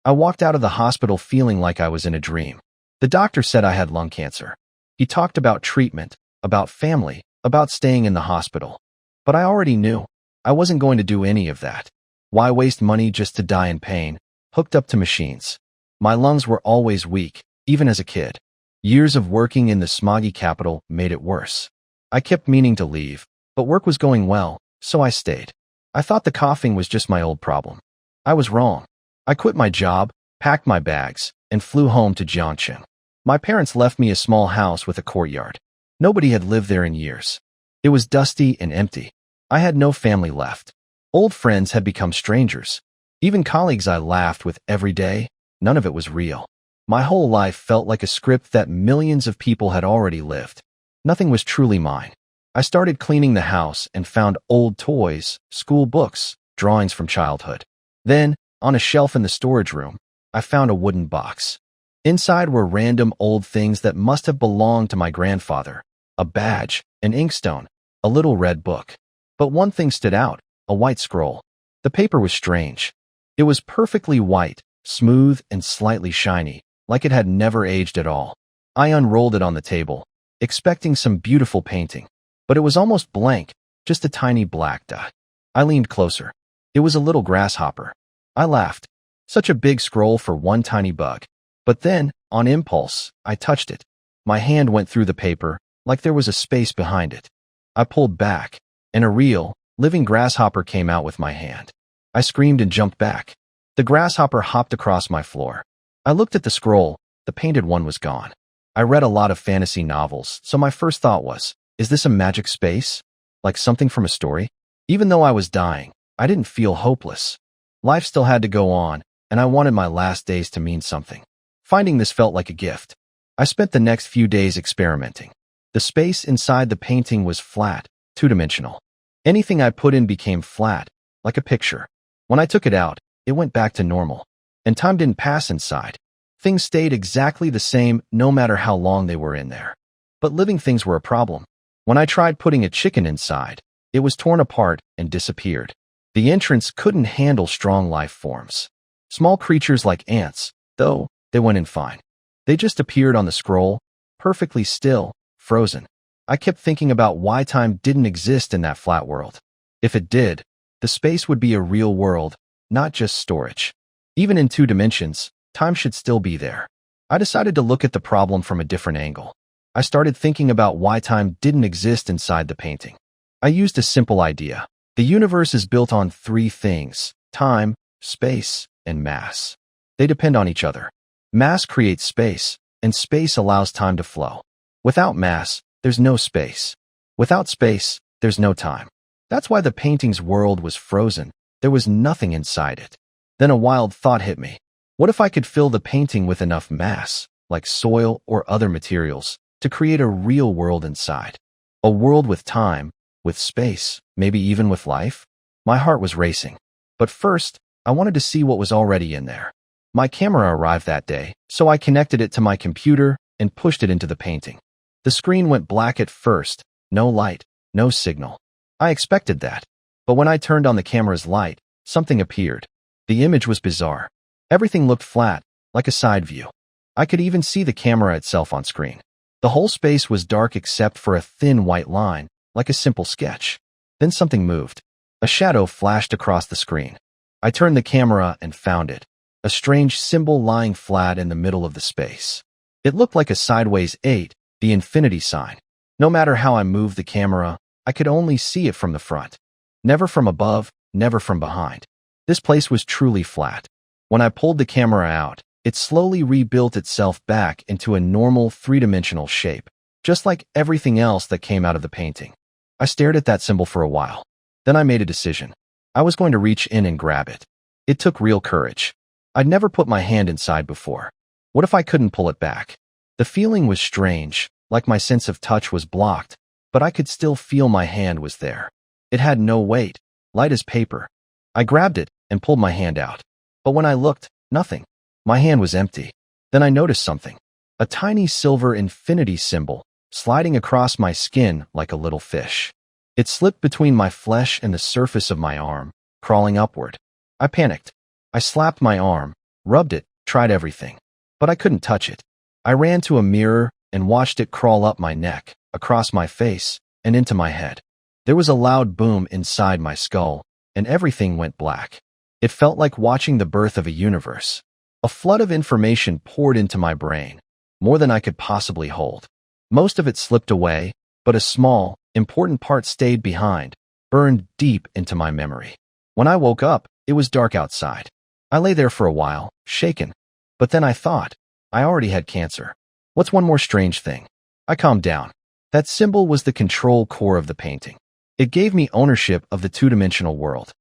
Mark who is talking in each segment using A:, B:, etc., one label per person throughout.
A: I walked out of the hospital feeling like I was in a dream. The doctor said I had lung cancer. He talked about treatment, about family, about staying in the hospital. But I already knew. I wasn't going to do any of that. Why waste money just to die in pain, hooked up to machines? My lungs were always weak, even as a kid. Years of working in the smoggy capital made it worse. I kept meaning to leave, but work was going well, so I stayed. I thought the coughing was just my old problem. I was wrong. I quit my job, packed my bags, and flew home to Jiangchen. My parents left me a small house with a courtyard. Nobody had lived there in years. It was dusty and empty. I had no family left. Old friends had become strangers. Even colleagues I laughed with every day, none of it was real. My whole life felt like a script that millions of people had already lived. Nothing was truly mine. I started cleaning the house and found old toys, school books, drawings from childhood. Then, on a shelf in the storage room, I found a wooden box. Inside were random old things that must have belonged to my grandfather. A badge, an inkstone, a little red book. But one thing stood out, a white scroll. The paper was strange. It was perfectly white, smooth and slightly shiny, like it had never aged at all. I unrolled it on the table, expecting some beautiful painting. But it was almost blank, just a tiny black dot. I leaned closer. It was a little grasshopper. I laughed. Such a big scroll for one tiny bug. But then, on impulse, I touched it. My hand went through the paper, like there was a space behind it. I pulled back, and a real, living grasshopper came out with my hand. I screamed and jumped back. The grasshopper hopped across my floor. I looked at the scroll. The painted one was gone. I read a lot of fantasy novels, so my first thought was, is this a magic space? Like something from a story? Even though I was dying, I didn't feel hopeless. Life still had to go on, and I wanted my last days to mean something. Finding this felt like a gift. I spent the next few days experimenting. The space inside the painting was flat, two-dimensional. Anything I put in became flat, like a picture. When I took it out, it went back to normal. And time didn't pass inside. Things stayed exactly the same no matter how long they were in there. But living things were a problem. When I tried putting a chicken inside, it was torn apart and disappeared. The entrance couldn't handle strong life forms. Small creatures like ants, though, they went in fine. They just appeared on the scroll, perfectly still, frozen. I kept thinking about why time didn't exist in that flat world. If it did, the space would be a real world, not just storage. Even in 2 dimensions, time should still be there. I decided to look at the problem from a different angle. I started thinking about why time didn't exist inside the painting. I used a simple idea. The universe is built on 3 things: time, space, and mass. They depend on each other. Mass creates space, and space allows time to flow. Without mass, there's no space. Without space, there's no time. That's why the painting's world was frozen. There was nothing inside it. Then a wild thought hit me. What if I could fill the painting with enough mass, like soil or other materials, to create a real world inside? A world with time, with space, maybe even with life? My heart was racing. But first, I wanted to see what was already in there. My camera arrived that day, so I connected it to my computer and pushed it into the painting. The screen went black at first, no light, no signal. I expected that. But when I turned on the camera's light, something appeared. The image was bizarre. Everything looked flat, like a side view. I could even see the camera itself on screen. The whole space was dark except for a thin white line, like a simple sketch. Then something moved. A shadow flashed across the screen. I turned the camera and found it. A strange symbol lying flat in the middle of the space. It looked like a sideways 8, the infinity sign. No matter how I moved the camera, I could only see it from the front. Never from above, never from behind. This place was truly flat. When I pulled the camera out, it slowly rebuilt itself back into a normal 3-dimensional shape, just like everything else that came out of the painting. I stared at that symbol for a while. Then I made a decision. I was going to reach in and grab it. It took real courage. I'd never put my hand inside before. What if I couldn't pull it back? The feeling was strange, like my sense of touch was blocked, but I could still feel my hand was there. It had no weight, light as paper. I grabbed it and pulled my hand out. But when I looked, nothing. My hand was empty. Then I noticed something. A tiny silver infinity symbol, sliding across my skin like a little fish. It slipped between my flesh and the surface of my arm, crawling upward. I panicked. I slapped my arm, rubbed it, tried everything. But I couldn't touch it. I ran to a mirror and watched it crawl up my neck, across my face, and into my head. There was a loud boom inside my skull, and everything went black. It felt like watching the birth of a universe. A flood of information poured into my brain, more than I could possibly hold. Most of it slipped away, but a small, important part stayed behind, burned deep into my memory. When I woke up, it was dark outside. I lay there for a while, shaken. But then I thought, I already had cancer. What's one more strange thing? I calmed down. That symbol was the control core of the painting. It gave me ownership of the two-dimensional world.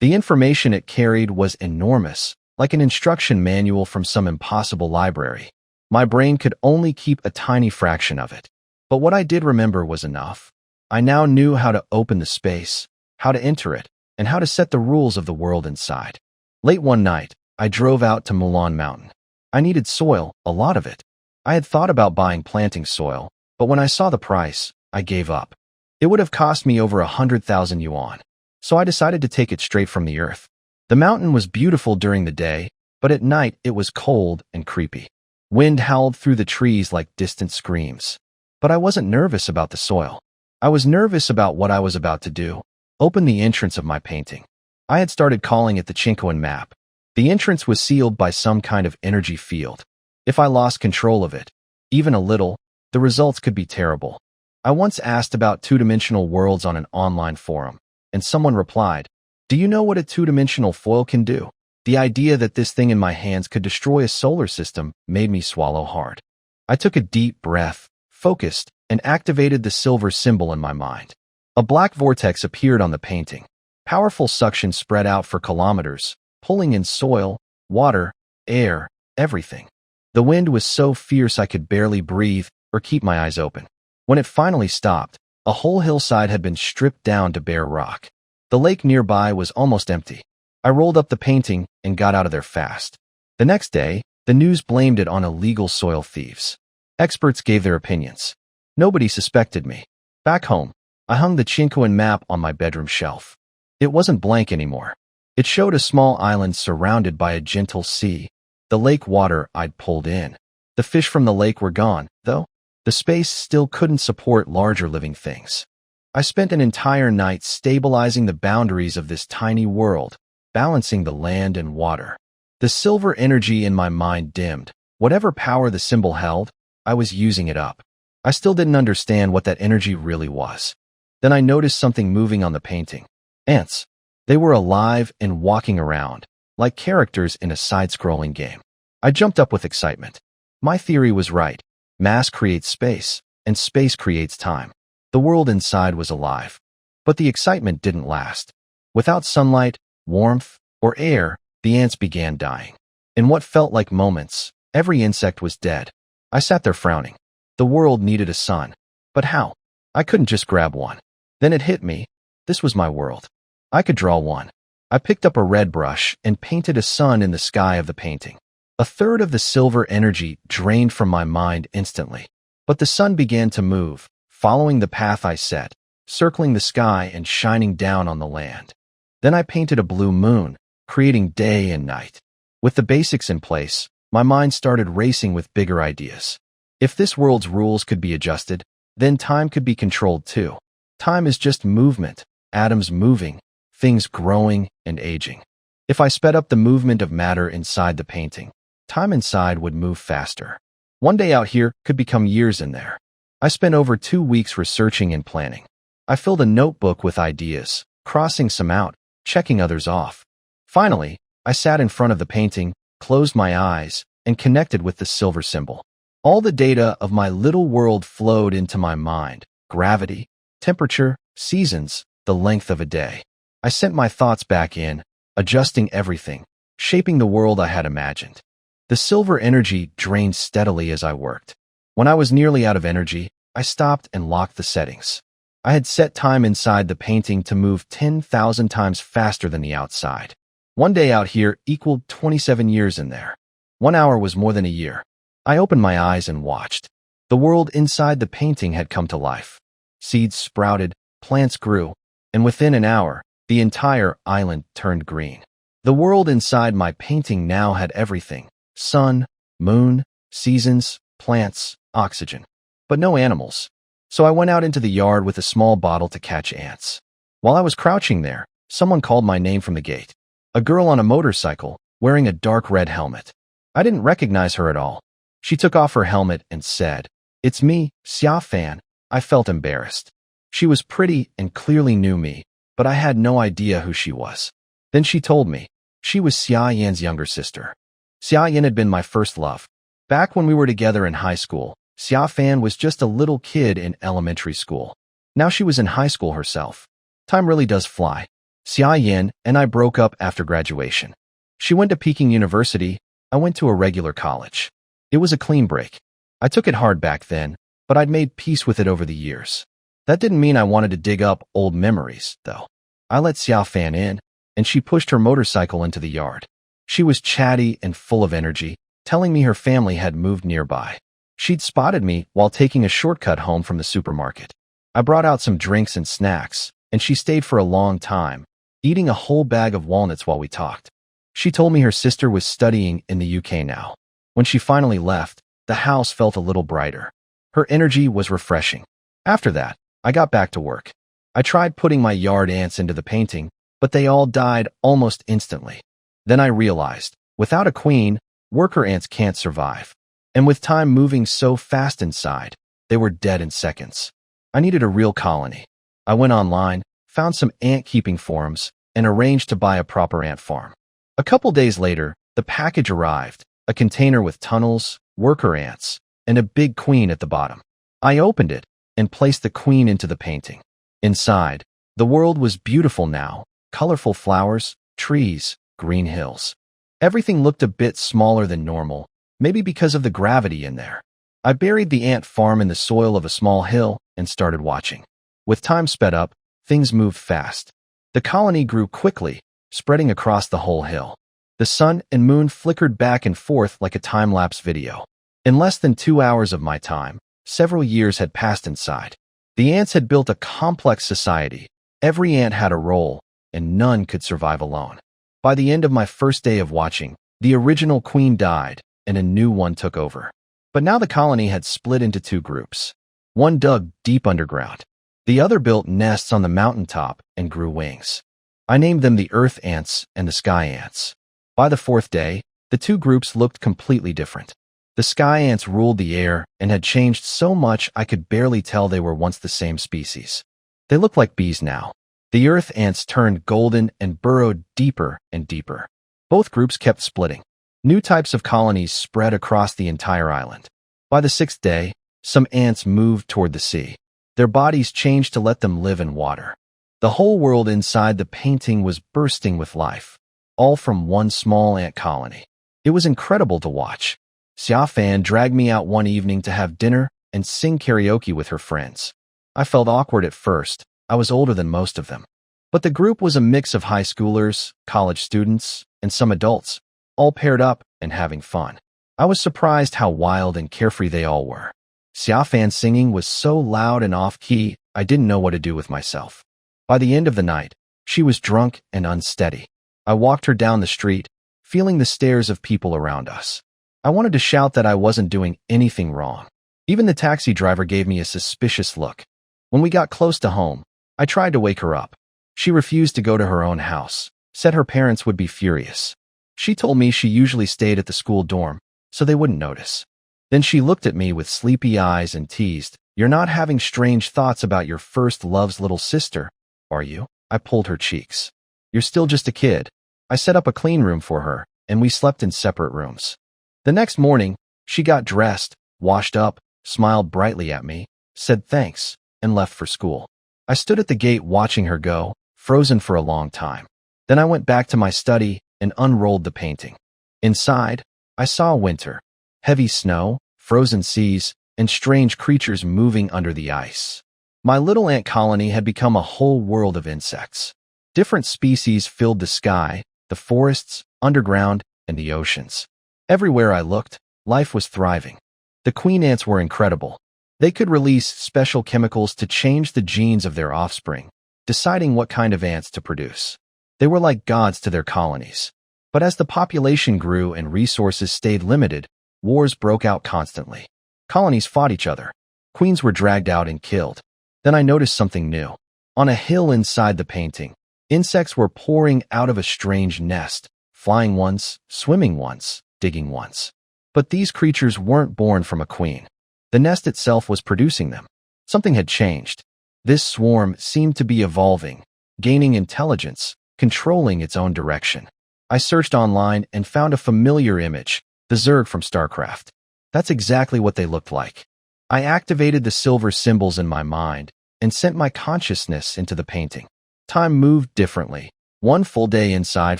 A: The information it carried was enormous, like an instruction manual from some impossible library. My brain could only keep a tiny fraction of it. But what I did remember was enough. I now knew how to open the space, how to enter it, and how to set the rules of the world inside. Late one night, I drove out to Mulan Mountain. I needed soil, a lot of it. I had thought about buying planting soil, but when I saw the price, I gave up. It would have cost me over 100,000 yuan. So I decided to take it straight from the earth. The mountain was beautiful during the day, but at night it was cold and creepy. Wind howled through the trees like distant screams. But I wasn't nervous about the soil. I was nervous about what I was about to do. Open the entrance of my painting. I had started calling it the Chinkoan map. The entrance was sealed by some kind of energy field. If I lost control of it, even a little, the results could be terrible. I once asked about two-dimensional worlds on an online forum, and someone replied, "Do you know what a two-dimensional foil can do?" The idea that this thing in my hands could destroy a solar system made me swallow hard. I took a deep breath, focused, and activated the silver symbol in my mind. A black vortex appeared on the painting. Powerful suction spread out for kilometers, pulling in soil, water, air, everything. The wind was so fierce I could barely breathe or keep my eyes open. When it finally stopped, a whole hillside had been stripped down to bare rock. The lake nearby was almost empty. I rolled up the painting and got out of there fast. The next day, the news blamed it on illegal soil thieves. Experts gave their opinions. Nobody suspected me. Back home, I hung the Chinkoan map on my bedroom shelf. It wasn't blank anymore. It showed a small island surrounded by a gentle sea, the lake water I'd pulled in. The fish from the lake were gone, though. The space still couldn't support larger living things. I spent an entire night stabilizing the boundaries of this tiny world, balancing the land and water. The silver energy in my mind dimmed. Whatever power the symbol held, I was using it up. I still didn't understand what that energy really was. Then I noticed something moving on the painting. Ants. They were alive and walking around, like characters in a side-scrolling game. I jumped up with excitement. My theory was right. Mass creates space, and space creates time. The world inside was alive. But the excitement didn't last. Without sunlight, warmth, or air, the ants began dying. In what felt like moments, every insect was dead. I sat there frowning. The world needed a sun. But how? I couldn't just grab one. Then it hit me. This was my world. I could draw one. I picked up a red brush and painted a sun in the sky of the painting. A third of the silver energy drained from my mind instantly. But the sun began to move, following the path I set, circling the sky and shining down on the land. Then I painted a blue moon, creating day and night. With the basics in place, my mind started racing with bigger ideas. If this world's rules could be adjusted, then time could be controlled too. Time is just movement, atoms moving, things growing and aging. If I sped up the movement of matter inside the painting, time inside would move faster. One day out here could become years in there. I spent over 2 weeks researching and planning. I filled a notebook with ideas, crossing some out, checking others off. Finally, I sat in front of the painting, closed my eyes, and connected with the silver symbol. All the data of my little world flowed into my mind: gravity, temperature, seasons, the length of a day. I sent my thoughts back in, adjusting everything, shaping the world I had imagined. The silver energy drained steadily as I worked. When I was nearly out of energy, I stopped and locked the settings. I had set time inside the painting to move 10,000 times faster than the outside. One day out here equaled 27 years in there. 1 hour was more than a year. I opened my eyes and watched. The world inside the painting had come to life. Seeds sprouted, plants grew, and within an hour, the entire island turned green. The world inside my painting now had everything: sun, moon, seasons, plants, oxygen. But no animals. So I went out into the yard with a small bottle to catch ants. While I was crouching there, someone called my name from the gate. A girl on a motorcycle, wearing a dark red helmet. I didn't recognize her at all. She took off her helmet and said, "It's me, Xia Fan." I felt embarrassed. She was pretty and clearly knew me, but I had no idea who she was. Then she told me. She was Xia Yan's younger sister. Xia Yan had been my first love. Back when we were together in high school, Xia Fan was just a little kid in elementary school. Now she was in high school herself. Time really does fly. Xia Yan and I broke up after graduation. She went to Peking University. I went to a regular college. It was a clean break. I took it hard back then, but I'd made peace with it over the years. That didn't mean I wanted to dig up old memories, though. I let Xia Fan in, and she pushed her motorcycle into the yard. She was chatty and full of energy, telling me her family had moved nearby. She'd spotted me while taking a shortcut home from the supermarket. I brought out some drinks and snacks, and she stayed for a long time, eating a whole bag of walnuts while we talked. She told me her sister was studying in the UK now. When she finally left, the house felt a little brighter. Her energy was refreshing. After that, I got back to work. I tried putting my yard ants into the painting, but they all died almost instantly. Then I realized, without a queen, worker ants can't survive. And with time moving so fast inside, they were dead in seconds. I needed a real colony. I went online, found some ant-keeping forums, and arranged to buy a proper ant farm. A couple days later, the package arrived, a container with tunnels, worker ants, and a big queen at the bottom. I opened it and placed the queen into the painting. Inside, the world was beautiful now, colorful flowers, trees, green hills. Everything looked a bit smaller than normal, maybe because of the gravity in there. I buried the ant farm in the soil of a small hill and started watching. With time sped up, things moved fast. The colony grew quickly, spreading across the whole hill. The sun and moon flickered back and forth like a time-lapse video. In less than 2 hours of my time, several years had passed inside. The ants had built a complex society. Every ant had a role, and none could survive alone. By the end of my first day of watching, the original queen died, and a new one took over. But now the colony had split into two groups. One dug deep underground. The other built nests on the mountaintop and grew wings. I named them the earth ants and the sky ants. By the fourth day, the two groups looked completely different. The sky ants ruled the air and had changed so much I could barely tell they were once the same species. They looked like bees now. The earth ants turned golden and burrowed deeper and deeper. Both groups kept splitting. New types of colonies spread across the entire island. By the sixth day, some ants moved toward the sea. Their bodies changed to let them live in water. The whole world inside the painting was bursting with life, all from one small ant colony. It was incredible to watch. Xia Fan dragged me out one evening to have dinner and sing karaoke with her friends. I felt awkward at first. I was older than most of them. But the group was a mix of high schoolers, college students, and some adults, all paired up and having fun. I was surprised how wild and carefree they all were. Xia Fan's singing was so loud and off-key, I didn't know what to do with myself. By the end of the night, she was drunk and unsteady. I walked her down the street, feeling the stares of people around us. I wanted to shout that I wasn't doing anything wrong. Even the taxi driver gave me a suspicious look. When we got close to home, I tried to wake her up. She refused to go to her own house, said her parents would be furious. She told me she usually stayed at the school dorm, so they wouldn't notice. Then she looked at me with sleepy eyes and teased, "You're not having strange thoughts about your first love's little sister, are you?" I pulled her cheeks. "You're still just a kid." I set up a clean room for her, and we slept in separate rooms. The next morning, she got dressed, washed up, smiled brightly at me, said thanks, and left for school. I stood at the gate watching her go, frozen for a long time. Then I went back to my study and unrolled the painting. Inside, I saw winter, heavy snow, frozen seas, and strange creatures moving under the ice. My little ant colony had become a whole world of insects. Different species filled the sky, the forests, underground, and the oceans. Everywhere I looked, life was thriving. The queen ants were incredible. They could release special chemicals to change the genes of their offspring, deciding what kind of ants to produce. They were like gods to their colonies. But as the population grew and resources stayed limited, wars broke out constantly. Colonies fought each other. Queens were dragged out and killed. Then I noticed something new. On a hill inside the painting, insects were pouring out of a strange nest, flying once, swimming once, digging once. But these creatures weren't born from a queen. The nest itself was producing them. Something had changed. This swarm seemed to be evolving, gaining intelligence, controlling its own direction. I searched online and found a familiar image, the Zerg from StarCraft. That's exactly what they looked like. I activated the silver symbols in my mind and sent my consciousness into the painting. Time moved differently, one full day inside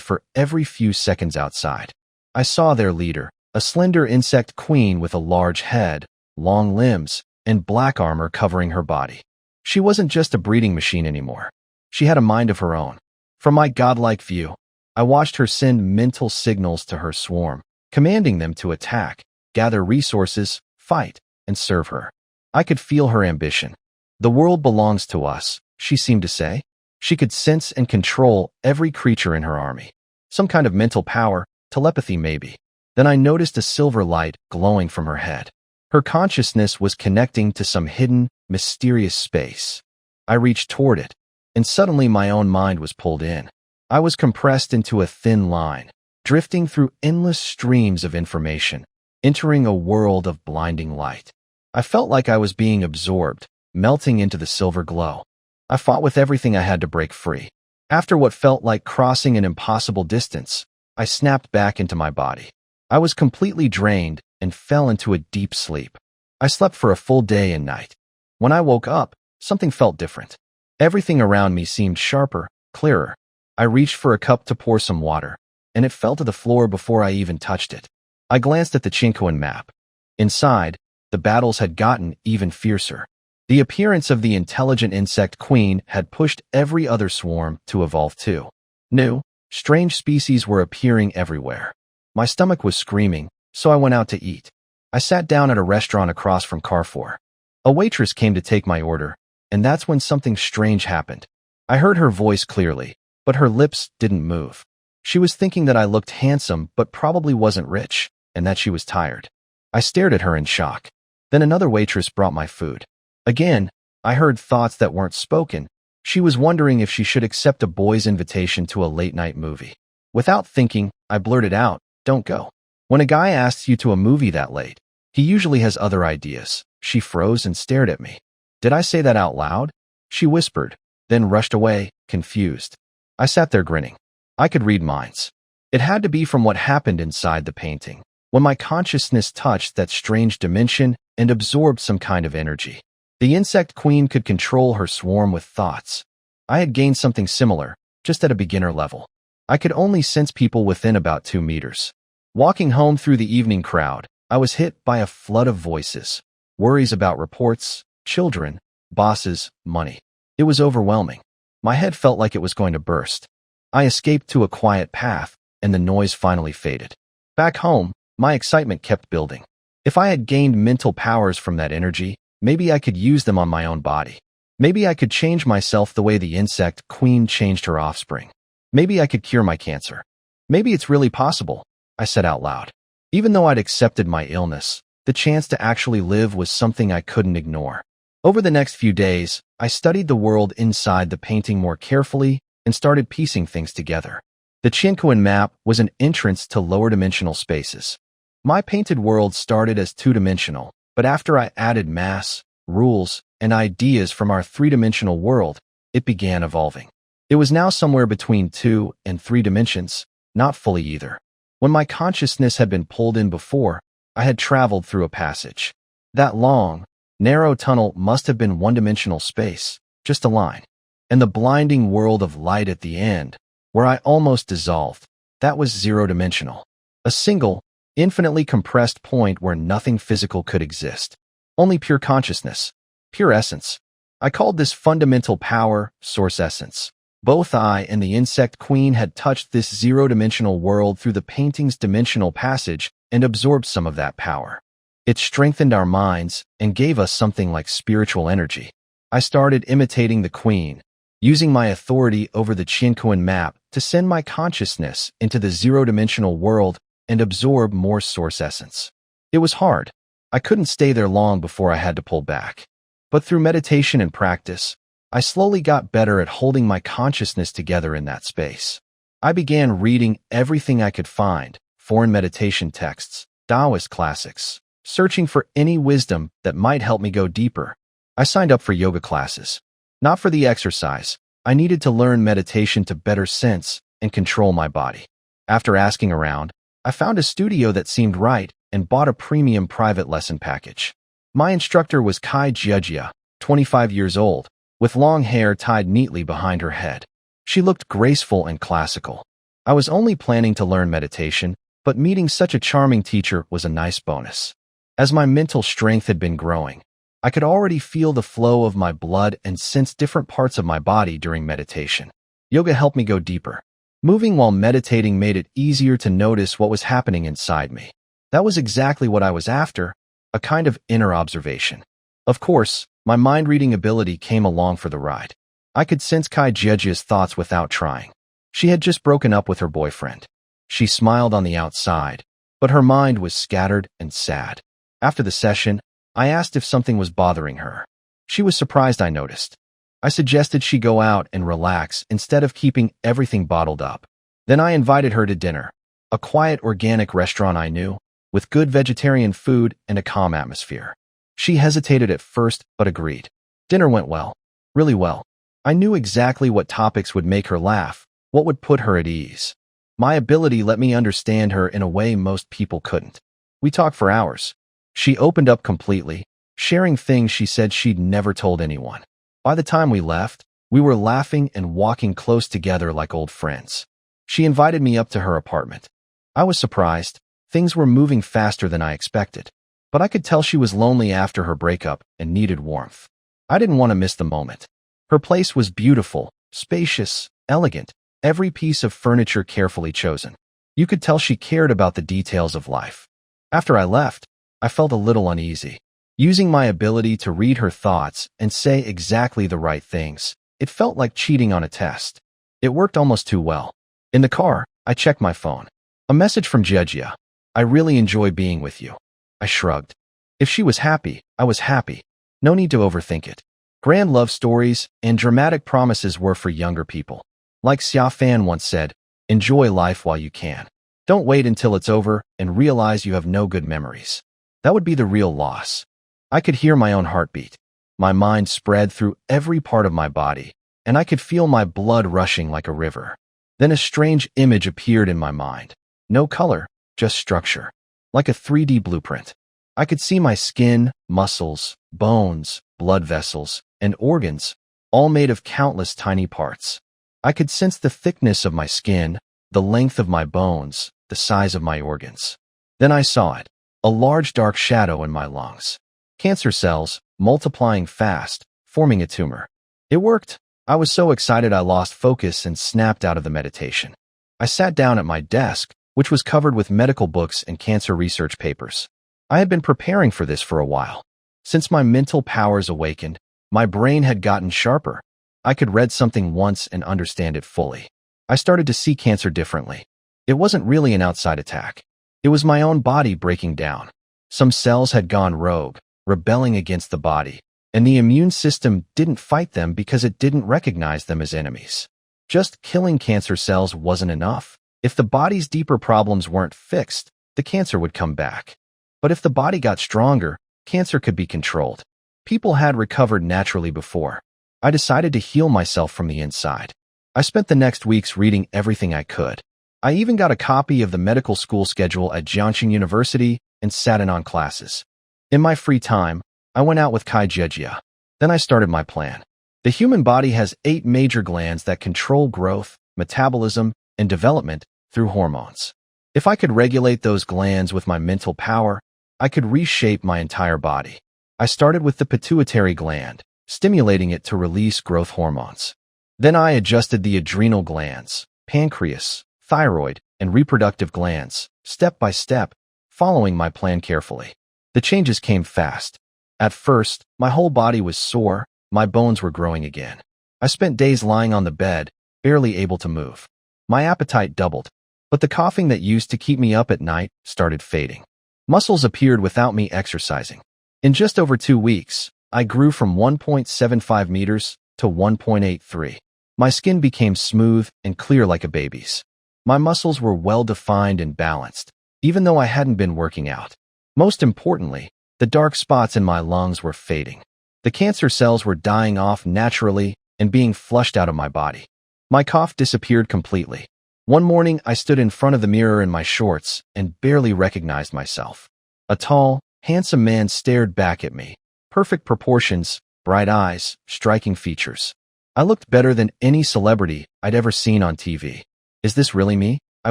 A: for every few seconds outside. I saw their leader, a slender insect queen with a large head, long limbs, and black armor covering her body. She wasn't just a breeding machine anymore. She had a mind of her own. From my godlike view, I watched her send mental signals to her swarm, commanding them to attack, gather resources, fight, and serve her. I could feel her ambition. The world belongs to us, she seemed to say. She could sense and control every creature in her army. Some kind of mental power, telepathy maybe. Then I noticed a silver light glowing from her head. Her consciousness was connecting to some hidden, mysterious space. I reached toward it, and suddenly my own mind was pulled in. I was compressed into a thin line, drifting through endless streams of information, entering a world of blinding light. I felt like I was being absorbed, melting into the silver glow. I fought with everything I had to break free. After what felt like crossing an impossible distance, I snapped back into my body. I was completely drained and fell into a deep sleep. I slept for a full day and night. When I woke up, something felt different. Everything around me seemed sharper, clearer. I reached for a cup to pour some water, and it fell to the floor before I even touched it. I glanced at the Chinquan map. Inside, the battles had gotten even fiercer. The appearance of the intelligent insect queen had pushed every other swarm to evolve too. New, strange species were appearing everywhere. My stomach was screaming, so I went out to eat. I sat down at a restaurant across from Carrefour. A waitress came to take my order, and that's when something strange happened. I heard her voice clearly, but her lips didn't move. She was thinking that I looked handsome but probably wasn't rich, and that she was tired. I stared at her in shock. Then another waitress brought my food. Again, I heard thoughts that weren't spoken. She was wondering if she should accept a boy's invitation to a late-night movie. Without thinking, I blurted out, "Don't go." When a guy asks you to a movie that late, he usually has other ideas. She froze and stared at me. Did I say that out loud? She whispered, then rushed away, confused. I sat there grinning. I could read minds. It had to be from what happened inside the painting, when my consciousness touched that strange dimension and absorbed some kind of energy. The insect queen could control her swarm with thoughts. I had gained something similar, just at a beginner level. I could only sense people within about 2 meters. Walking home through the evening crowd, I was hit by a flood of voices. Worries about reports, children, bosses, money. It was overwhelming. My head felt like it was going to burst. I escaped to a quiet path, and the noise finally faded. Back home, my excitement kept building. If I had gained mental powers from that energy, maybe I could use them on my own body. Maybe I could change myself the way the insect queen changed her offspring. Maybe I could cure my cancer. Maybe it's really possible, I said out loud. Even though I'd accepted my illness, the chance to actually live was something I couldn't ignore. Over the next few days, I studied the world inside the painting more carefully and started piecing things together. The Chinquan map was an entrance to lower-dimensional spaces. My painted world started as 2-dimensional, but after I added mass, rules, and ideas from our 3-dimensional world, it began evolving. It was now somewhere between 2 and 3 dimensions, not fully either. When my consciousness had been pulled in before, I had traveled through a passage. That long, narrow tunnel must have been 1-dimensional space, just a line. And the blinding world of light at the end, where I almost dissolved, that was 0-dimensional. A single, infinitely compressed point where nothing physical could exist. Only pure consciousness, pure essence. I called this fundamental power source essence. Both I and the insect queen had touched this 0-dimensional world through the painting's dimensional passage and absorbed some of that power. It strengthened our minds and gave us something like spiritual energy. I started imitating the queen, using my authority over the Chinkoan map to send my consciousness into the zero-dimensional world and absorb more source essence. It was hard. I couldn't stay there long before I had to pull back. But through meditation and practice, I slowly got better at holding my consciousness together in that space. I began reading everything I could find, foreign meditation texts, Taoist classics, searching for any wisdom that might help me go deeper. I signed up for yoga classes. Not for the exercise. I needed to learn meditation to better sense and control my body. After asking around, I found a studio that seemed right and bought a premium private lesson package. My instructor was Kai Jiejia, 25 years old, with long hair tied neatly behind her head. She looked graceful and classical. I was only planning to learn meditation, but meeting such a charming teacher was a nice bonus. As my mental strength had been growing, I could already feel the flow of my blood and sense different parts of my body during meditation. Yoga helped me go deeper. Moving while meditating made it easier to notice what was happening inside me. That was exactly what I was after, a kind of inner observation. Of course, my mind-reading ability came along for the ride. I could sense Kai Jiejia's thoughts without trying. She had just broken up with her boyfriend. She smiled on the outside, but her mind was scattered and sad. After the session, I asked if something was bothering her. She was surprised I noticed. I suggested she go out and relax instead of keeping everything bottled up. Then I invited her to dinner, a quiet organic restaurant I knew, with good vegetarian food and a calm atmosphere. She hesitated at first, but agreed. Dinner went well, really well. I knew exactly what topics would make her laugh, what would put her at ease. My ability let me understand her in a way most people couldn't. We talked for hours. She opened up completely, sharing things she said she'd never told anyone. By the time we left, we were laughing and walking close together like old friends. She invited me up to her apartment. I was surprised. Things were moving faster than I expected. But I could tell she was lonely after her breakup and needed warmth. I didn't want to miss the moment. Her place was beautiful, spacious, elegant, every piece of furniture carefully chosen. You could tell she cared about the details of life. After I left, I felt a little uneasy. Using my ability to read her thoughts and say exactly the right things, it felt like cheating on a test. It worked almost too well. In the car, I checked my phone. A message from Jiejia. I really enjoy being with you. I shrugged. If she was happy, I was happy. No need to overthink it. Grand love stories and dramatic promises were for younger people. Like Xia Fan once said, enjoy life while you can. Don't wait until it's over and realize you have no good memories. That would be the real loss. I could hear my own heartbeat. My mind spread through every part of my body, and I could feel my blood rushing like a river. Then a strange image appeared in my mind. No color, just structure. Like a 3D blueprint. I could see my skin, muscles, bones, blood vessels, and organs, all made of countless tiny parts. I could sense the thickness of my skin, the length of my bones, the size of my organs. Then I saw it, a large dark shadow in my lungs. Cancer cells, multiplying fast, forming a tumor. It worked. I was so excited I lost focus and snapped out of the meditation. I sat down at my desk, which was covered with medical books and cancer research papers. I had been preparing for this for a while. Since my mental powers awakened, my brain had gotten sharper. I could read something once and understand it fully. I started to see cancer differently. It wasn't really an outside attack. It was my own body breaking down. Some cells had gone rogue, rebelling against the body, and the immune system didn't fight them because it didn't recognize them as enemies. Just killing cancer cells wasn't enough. If the body's deeper problems weren't fixed, the cancer would come back. But if the body got stronger, cancer could be controlled. People had recovered naturally before. I decided to heal myself from the inside. I spent the next weeks reading everything I could. I even got a copy of the medical school schedule at Jiangxing University and sat in on classes. In my free time, I went out with Kai Jiejia. Then I started my plan. The human body has 8 major glands that control growth, metabolism, and development through hormones. If I could regulate those glands with my mental power, I could reshape my entire body. I started with the pituitary gland, stimulating it to release growth hormones. Then I adjusted the adrenal glands, pancreas, thyroid, and reproductive glands, step by step, following my plan carefully. The changes came fast. At first, my whole body was sore, my bones were growing again. I spent days lying on the bed, barely able to move. My appetite doubled, but the coughing that used to keep me up at night started fading. Muscles appeared without me exercising. In just over 2 weeks, I grew from 1.75 meters to 1.83. My skin became smooth and clear like a baby's. My muscles were well-defined and balanced, even though I hadn't been working out. Most importantly, the dark spots in my lungs were fading. The cancer cells were dying off naturally and being flushed out of my body. My cough disappeared completely. One morning, I stood in front of the mirror in my shorts and barely recognized myself. A tall, handsome man stared back at me. Perfect proportions, bright eyes, striking features. I looked better than any celebrity I'd ever seen on TV. Is this really me? I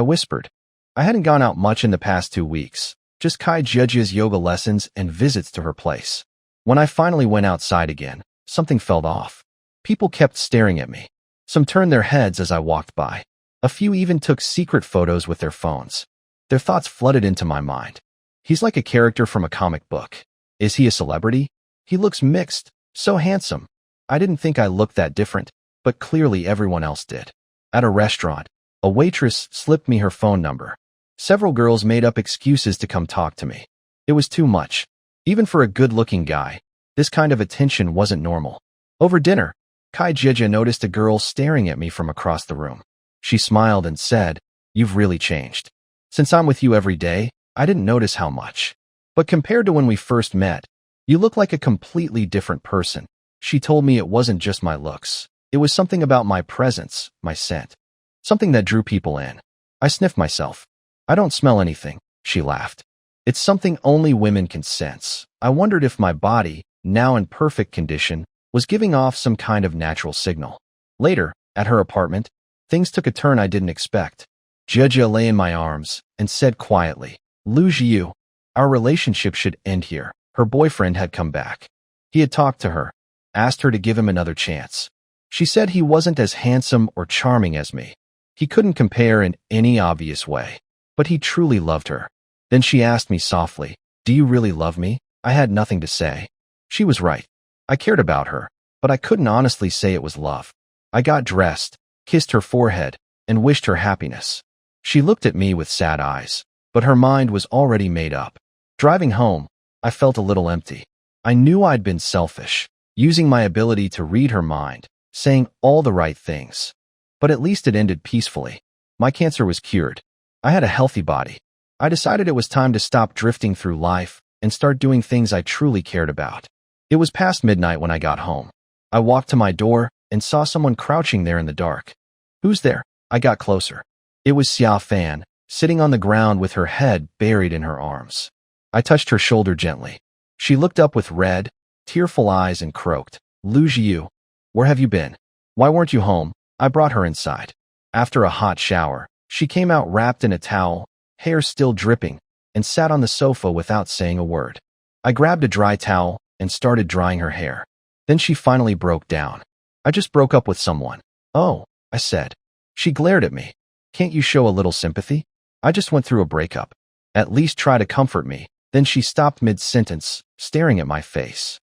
A: whispered. I hadn't gone out much in the past 2 weeks, just Kai Jejia's yoga lessons and visits to her place. When I finally went outside again, something felt off. People kept staring at me. Some turned their heads as I walked by. A few even took secret photos with their phones. Their thoughts flooded into my mind. He's like a character from a comic book. Is he a celebrity? He looks mixed, so handsome. I didn't think I looked that different, but clearly everyone else did. At a restaurant, a waitress slipped me her phone number. Several girls made up excuses to come talk to me. It was too much. Even for a good-looking guy, this kind of attention wasn't normal. Over dinner, Kai Jejia noticed a girl staring at me from across the room. She smiled and said, "You've really changed. Since I'm with you every day, I didn't notice how much. But compared to when we first met, you look like a completely different person." She told me it wasn't just my looks. It was something about my presence, my scent. Something that drew people in. I sniffed myself. "I don't smell anything," she laughed. "It's something only women can sense." I wondered if my body, now in perfect condition, was giving off some kind of natural signal. Later, at her apartment, things took a turn I didn't expect. Jejia lay in my arms and said quietly, "Lu Jiu, our relationship should end here." Her boyfriend had come back. He had talked to her, asked her to give him another chance. She said he wasn't as handsome or charming as me. He couldn't compare in any obvious way, but he truly loved her. Then she asked me softly, "Do you really love me?" I had nothing to say. She was right. I cared about her, but I couldn't honestly say it was love. I got dressed, kissed her forehead, and wished her happiness. She looked at me with sad eyes, but her mind was already made up. Driving home, I felt a little empty. I knew I'd been selfish, using my ability to read her mind, saying all the right things. But at least it ended peacefully. My cancer was cured. I had a healthy body. I decided it was time to stop drifting through life and start doing things I truly cared about. It was past midnight when I got home. I walked to my door and saw someone crouching there in the dark. "Who's there?" I got closer. It was Xia Fan, sitting on the ground with her head buried in her arms. I touched her shoulder gently. She looked up with red, tearful eyes and croaked, "Lu Jiu, where have you been? Why weren't you home?" I brought her inside. After a hot shower, she came out wrapped in a towel, hair still dripping, and sat on the sofa without saying a word. I grabbed a dry towel and started drying her hair. Then she finally broke down. "I just broke up with someone." "Oh," I said. She glared at me. "Can't you show a little sympathy? I just went through a breakup. At least try to comfort me." Then she stopped mid-sentence, staring at my face.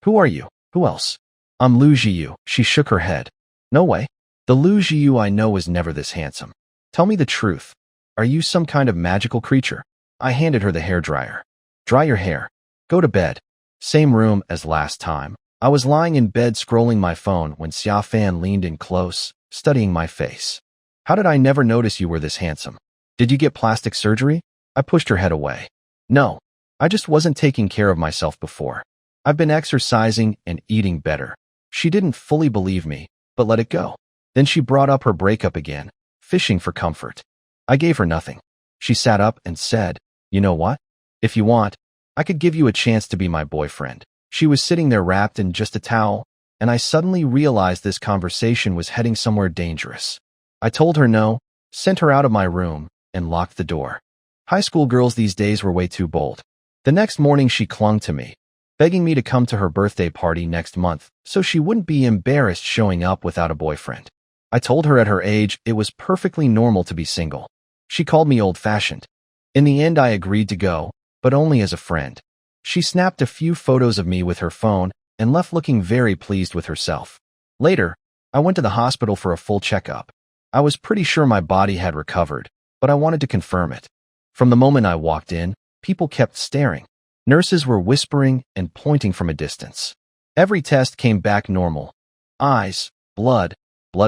A: "Who are you? Who else?" "I'm Lu Jiu." She shook her head. "No way. The Lu Jiu I know is never this handsome. Tell me the truth. Are you some kind of magical creature?" I handed her the hairdryer. "Dry your hair. Go to bed." Same room as last time. I was lying in bed scrolling my phone when Xia Fan leaned in close, studying my face. "How did I never notice you were this handsome? Did you get plastic surgery?" I pushed her head away. "No. I just wasn't taking care of myself before. I've been exercising and eating better." She didn't fully believe me, but let it go. Then she brought up her breakup again, fishing for comfort. I gave her nothing. She sat up and said, "You know what? If you want, I could give you a chance to be my boyfriend." She was sitting there wrapped in just a towel, and I suddenly realized this conversation was heading somewhere dangerous. I told her no, sent her out of my room, and locked the door. High school girls these days were way too bold. The next morning she clung to me, begging me to come to her birthday party next month so she wouldn't be embarrassed showing up without a boyfriend. I told her at her age it was perfectly normal to be single. She called me old-fashioned. In the end I agreed to go, but only as a friend. She snapped a few photos of me with her phone and left looking very pleased with herself. Later, I went to the hospital for a full checkup. I was pretty sure my body had recovered, but I wanted to confirm it. From the moment I walked in, people kept staring. Nurses were whispering and pointing from a distance. Every test came back normal. Eyes, blood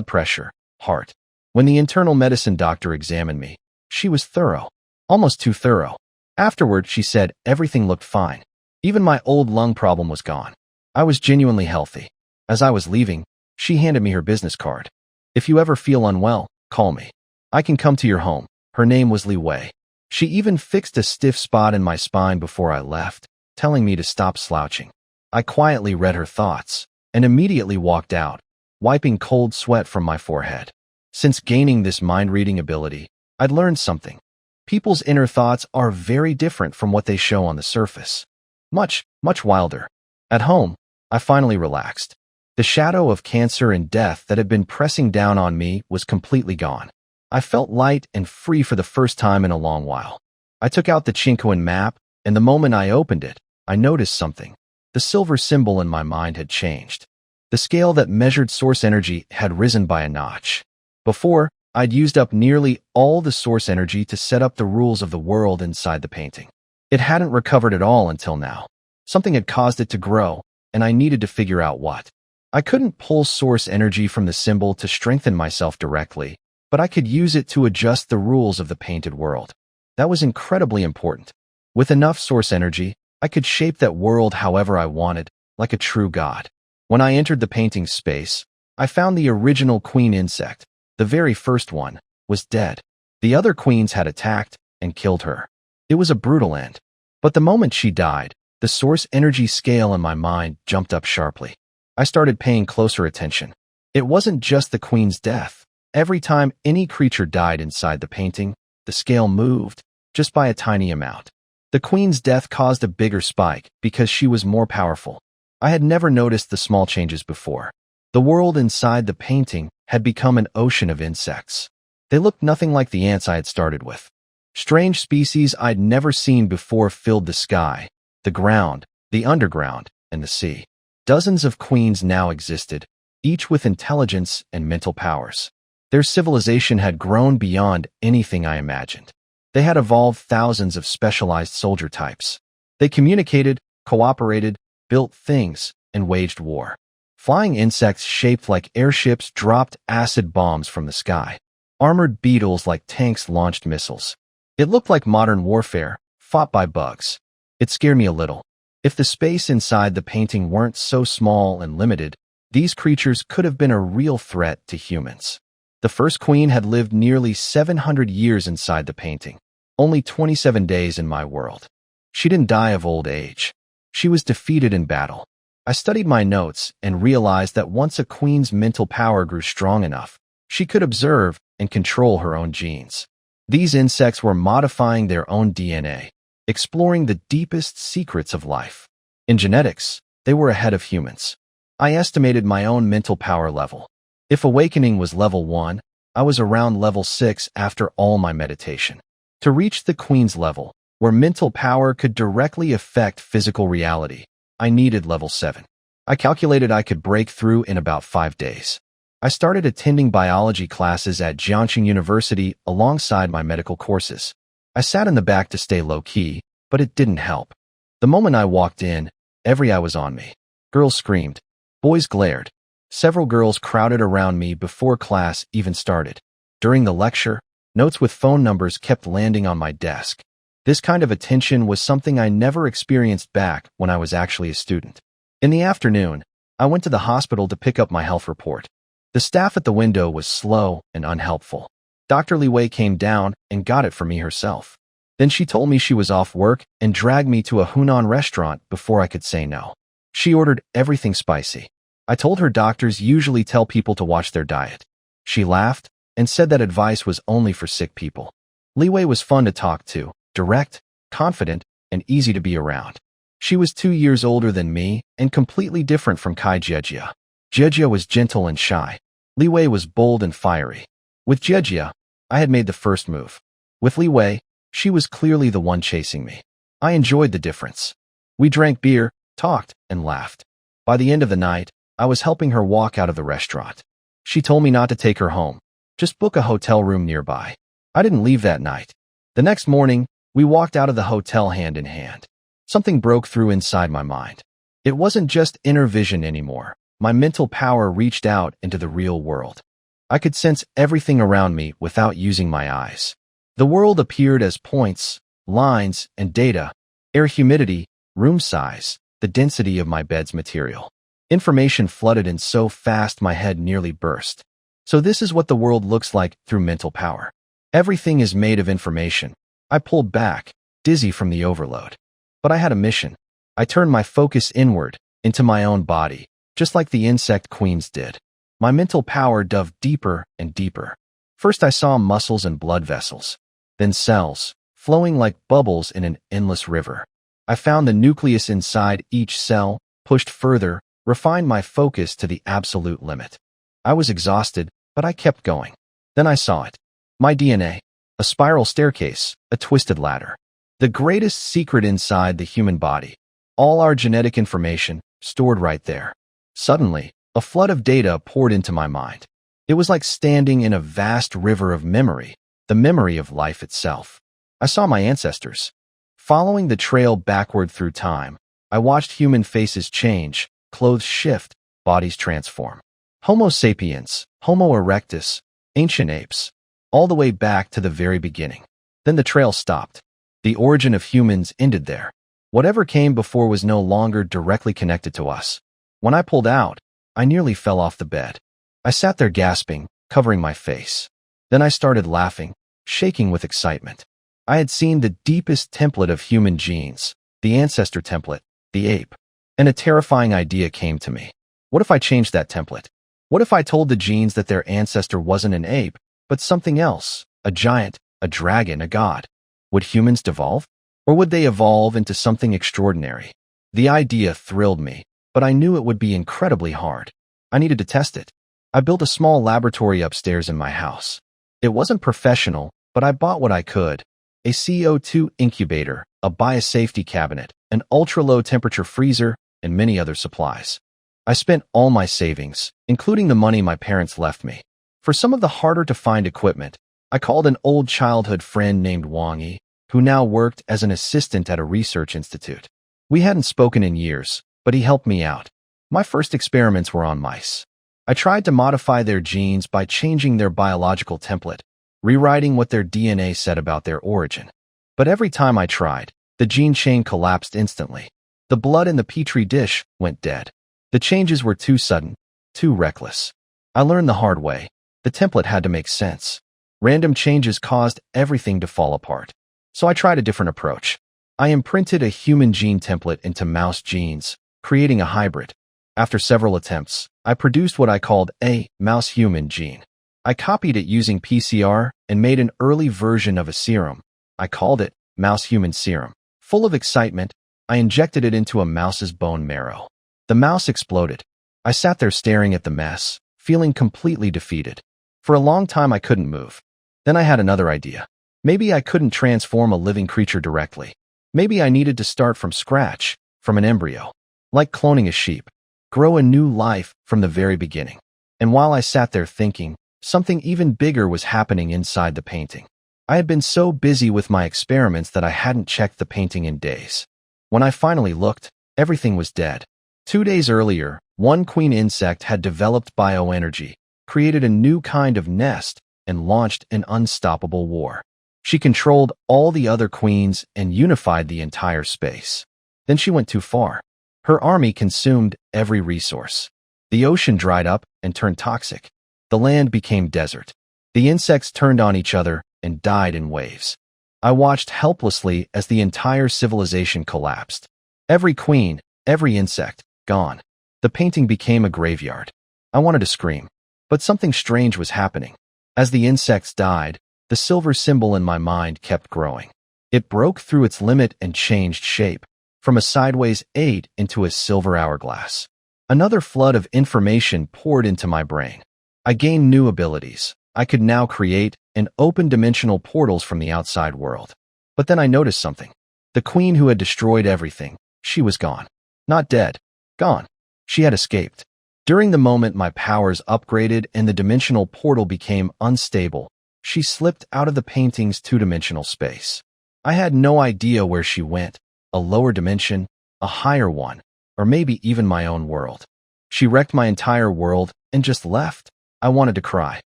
A: pressure, heart. When the internal medicine doctor examined me, she was thorough, almost too thorough. Afterward, she said everything looked fine. Even my old lung problem was gone. I was genuinely healthy. As I was leaving, she handed me her business card. If you ever feel unwell, call me. I can come to your home. Her name was Li Wei. She even fixed a stiff spot in my spine before I left, telling me to stop slouching. I quietly read her thoughts and immediately walked out, wiping cold sweat from my forehead. Since gaining this mind-reading ability, I'd learned something. People's inner thoughts are very different from what they show on the surface. Much wilder. At home, I finally relaxed. The shadow of cancer and death that had been pressing down on me was completely gone. I felt light and free for the first time in a long while. I took out the Chinkoan map, and the moment I opened it, I noticed something. The silver symbol in my mind had changed. The scale that measured source energy had risen by a notch. Before, I'd used up nearly all the source energy to set up the rules of the world inside the painting. It hadn't recovered at all until now. Something had caused it to grow, and I needed to figure out what. I couldn't pull source energy from the symbol to strengthen myself directly, but I could use it to adjust the rules of the painted world. That was incredibly important. With enough source energy, I could shape that world however I wanted, like a true god. When I entered the painting space, I found the original queen insect, the very first one, was dead. The other queens had attacked and killed her. It was a brutal end. But the moment she died, the source energy scale in my mind jumped up sharply. I started paying closer attention. It wasn't just the queen's death. Every time any creature died inside the painting, the scale moved, just by a tiny amount. The queen's death caused a bigger spike because she was more powerful. I had never noticed the small changes before. The world inside the painting had become an ocean of insects. They looked nothing like the ants I had started with. Strange species I'd never seen before filled the sky, the ground, the underground, and the sea. Dozens of queens now existed, each with intelligence and mental powers. Their civilization had grown beyond anything I imagined. They had evolved thousands of specialized soldier types. They communicated, cooperated, built things, and waged war. Flying insects shaped like airships dropped acid bombs from the sky. Armored beetles like tanks launched missiles. It looked like modern warfare, fought by bugs. It scared me a little. If the space inside the painting weren't so small and limited, these creatures could have been a real threat to humans. The first queen had lived nearly 700 years inside the painting, only 27 days in my world. She didn't die of old age. She was defeated in battle. I studied my notes and realized that once a queen's mental power grew strong enough, she could observe and control her own genes. These insects were modifying their own DNA, exploring the deepest secrets of life. In genetics, they were ahead of humans. I estimated my own mental power level. If awakening was level 1, I was around level 6 after all my meditation. To reach the queen's level, where mental power could directly affect physical reality, I needed level 7. I calculated I could break through in about 5 days. I started attending biology classes at Jiangxing University alongside my medical courses. I sat in the back to stay low-key, but it didn't help. The moment I walked in, every eye was on me. Girls screamed. Boys glared. Several girls crowded around me before class even started. During the lecture, notes with phone numbers kept landing on my desk. This kind of attention was something I never experienced back when I was actually a student. In the afternoon, I went to the hospital to pick up my health report. The staff at the window was slow and unhelpful. Dr. Li Wei came down and got it for me herself. Then she told me she was off work and dragged me to a Hunan restaurant before I could say no. She ordered everything spicy. I told her doctors usually tell people to watch their diet. She laughed and said that advice was only for sick people. Li Wei was fun to talk to, direct, confident, and easy to be around. She was 2 years older than me and completely different from Kai Jejia. Jejia was gentle and shy. Li Wei was bold and fiery. With Jejia, I had made the first move. With Li Wei, she was clearly the one chasing me. I enjoyed the difference. We drank beer, talked, and laughed. By the end of the night, I was helping her walk out of the restaurant. She told me not to take her home. Just book a hotel room nearby. I didn't leave that night. The next morning, we walked out of the hotel hand in hand. Something broke through inside my mind. It wasn't just inner vision anymore. My mental power reached out into the real world. I could sense everything around me without using my eyes. The world appeared as points, lines, and data: air humidity, room size, the density of my bed's material. Information flooded in so fast my head nearly burst. So this is what the world looks like through mental power. Everything is made of information. I pulled back, dizzy from the overload. But I had a mission. I turned my focus inward, into my own body, just like the insect queens did. My mental power dove deeper and deeper. First I saw muscles and blood vessels, then cells, flowing like bubbles in an endless river. I found the nucleus inside each cell, pushed further, refined my focus to the absolute limit. I was exhausted, but I kept going. Then I saw it. My DNA, a spiral staircase, a twisted ladder. The greatest secret inside the human body. All our genetic information, stored right there. Suddenly, a flood of data poured into my mind. It was like standing in a vast river of memory, the memory of life itself. I saw my ancestors. Following the trail backward through time, I watched human faces change, clothes shift, bodies transform. Homo sapiens, Homo erectus, ancient apes, all the way back to the very beginning. Then the trail stopped. The origin of humans ended there. Whatever came before was no longer directly connected to us. When I pulled out, I nearly fell off the bed. I sat there gasping, covering my face. Then I started laughing, shaking with excitement. I had seen the deepest template of human genes, the ancestor template, the ape. And a terrifying idea came to me. What if I changed that template? What if I told the genes that their ancestor wasn't an ape, but something else, a giant, a dragon, a god? Would humans devolve? Or would they evolve into something extraordinary? The idea thrilled me, but I knew it would be incredibly hard. I needed to test it. I built a small laboratory upstairs in my house. It wasn't professional, but I bought what I could: a CO2 incubator, a biosafety cabinet, an ultra-low temperature freezer, and many other supplies. I spent all my savings, including the money my parents left me. For some of the harder-to-find equipment, I called an old childhood friend named Wang Yi, who now worked as an assistant at a research institute. We hadn't spoken in years, but he helped me out. My first experiments were on mice. I tried to modify their genes by changing their biological template, rewriting what their DNA said about their origin. But every time I tried, the gene chain collapsed instantly. The blood in the petri dish went dead. The changes were too sudden, too reckless. I learned the hard way. The template had to make sense. Random changes caused everything to fall apart. So I tried a different approach. I imprinted a human gene template into mouse genes, creating a hybrid. After several attempts, I produced what I called a mouse-human gene. I copied it using PCR and made an early version of a serum. I called it mouse-human serum. Full of excitement, I injected it into a mouse's bone marrow. The mouse exploded. I sat there staring at the mess, feeling completely defeated. For a long time I couldn't move. Then I had another idea. Maybe I couldn't transform a living creature directly. Maybe I needed to start from scratch, from an embryo. Like cloning a sheep. Grow a new life from the very beginning. And while I sat there thinking, something even bigger was happening inside the painting. I had been so busy with my experiments that I hadn't checked the painting in days. When I finally looked, everything was dead. 2 days earlier, one queen insect had developed bioenergy, created a new kind of nest, and launched an unstoppable war. She controlled all the other queens and unified the entire space. Then she went too far. Her army consumed every resource. The ocean dried up and turned toxic. The land became desert. The insects turned on each other and died in waves. I watched helplessly as the entire civilization collapsed. Every queen, every insect, gone. The painting became a graveyard. I wanted to scream, but something strange was happening. As the insects died, the silver symbol in my mind kept growing. It broke through its limit and changed shape, from a sideways 8 into a silver hourglass. Another flood of information poured into my brain. I gained new abilities. I could now create and open dimensional portals from the outside world. But then I noticed something. The queen who had destroyed everything, she was gone. Not dead. Gone. She had escaped. During the moment my powers upgraded and the dimensional portal became unstable, she slipped out of the painting's two-dimensional space. I had no idea where she went, a lower dimension, a higher one, or maybe even my own world. She wrecked my entire world and just left. I wanted to cry,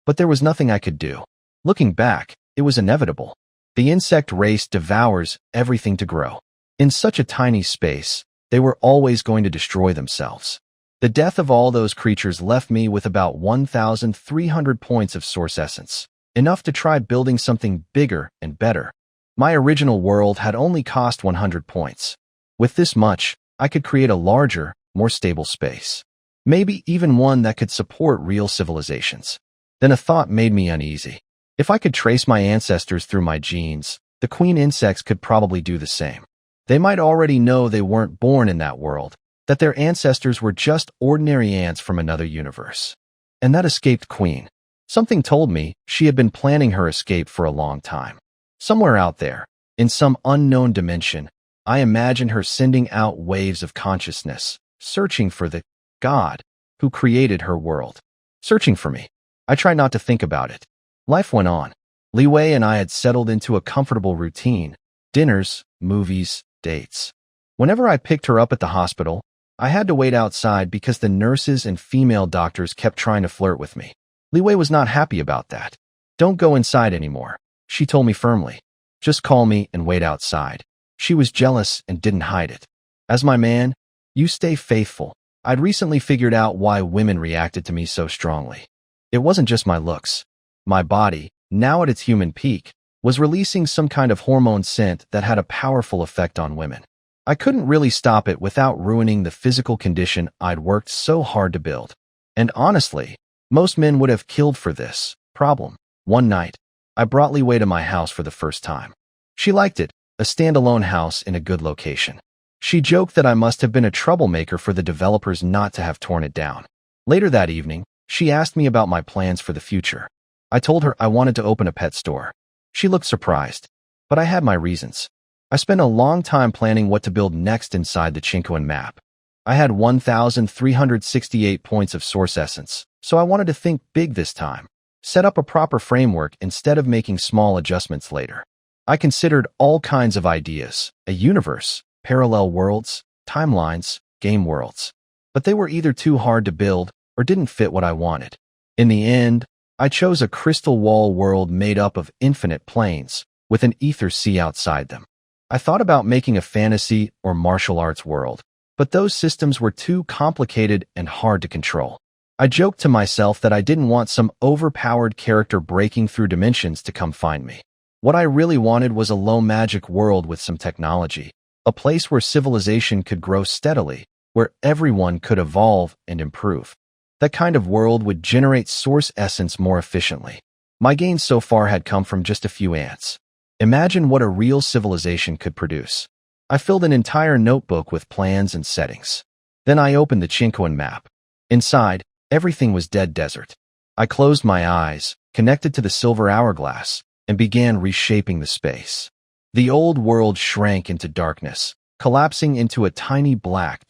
A: but there was nothing I could do. Looking back, it was inevitable. The insect race devours everything to grow. In such a tiny space, they were always going to destroy themselves. The death of all those creatures left me with about 1,300 points of source essence, enough to try building something bigger and better. My original world had only cost 100 points. With this much, I could create a larger, more stable space. Maybe even one that could support real civilizations. Then a thought made me uneasy. If I could trace my ancestors through my genes, the queen insects could probably do the same. They might already know they weren't born in that world, that their ancestors were just ordinary ants from another universe. And that escaped queen. Something told me she had been planning her escape for a long time. Somewhere out there, in some unknown dimension, I imagine her sending out waves of consciousness, searching for the God who created her world. Searching for me. I tried not to think about it. Life went on. Li Wei and I had settled into a comfortable routine. Dinners, movies, dates. Whenever I picked her up at the hospital, I had to wait outside because the nurses and female doctors kept trying to flirt with me. Li Wei was not happy about that. Don't go inside anymore, she told me firmly. Just call me and wait outside. She was jealous and didn't hide it. As my man, you stay faithful. I'd recently figured out why women reacted to me so strongly. It wasn't just my looks. My body, now at its human peak, was releasing some kind of hormone scent that had a powerful effect on women. I couldn't really stop it without ruining the physical condition I'd worked so hard to build. And honestly, most men would have killed for this problem. One night, I brought Li Wei to my house for the first time. She liked it, a standalone house in a good location. She joked that I must have been a troublemaker for the developers not to have torn it down. Later that evening, she asked me about my plans for the future. I told her I wanted to open a pet store. She looked surprised, but I had my reasons. I spent a long time planning what to build next inside the Chinquan map. I had 1,368 points of source essence, so I wanted to think big this time. Set up a proper framework instead of making small adjustments later. I considered all kinds of ideas, a universe, parallel worlds, timelines, game worlds. But they were either too hard to build or didn't fit what I wanted. In the end, I chose a crystal wall world made up of infinite planes, with an ether sea outside them. I thought about making a fantasy or martial arts world, but those systems were too complicated and hard to control. I joked to myself that I didn't want some overpowered character breaking through dimensions to come find me. What I really wanted was a low-magic world with some technology, a place where civilization could grow steadily, where everyone could evolve and improve. That kind of world would generate source essence more efficiently. My gains so far had come from just a few ants. Imagine what a real civilization could produce. I filled an entire notebook with plans and settings. Then I opened the Chinquan map. Inside, everything was dead desert. I closed my eyes, connected to the silver hourglass, and began reshaping the space. The old world shrank into darkness, collapsing into a tiny black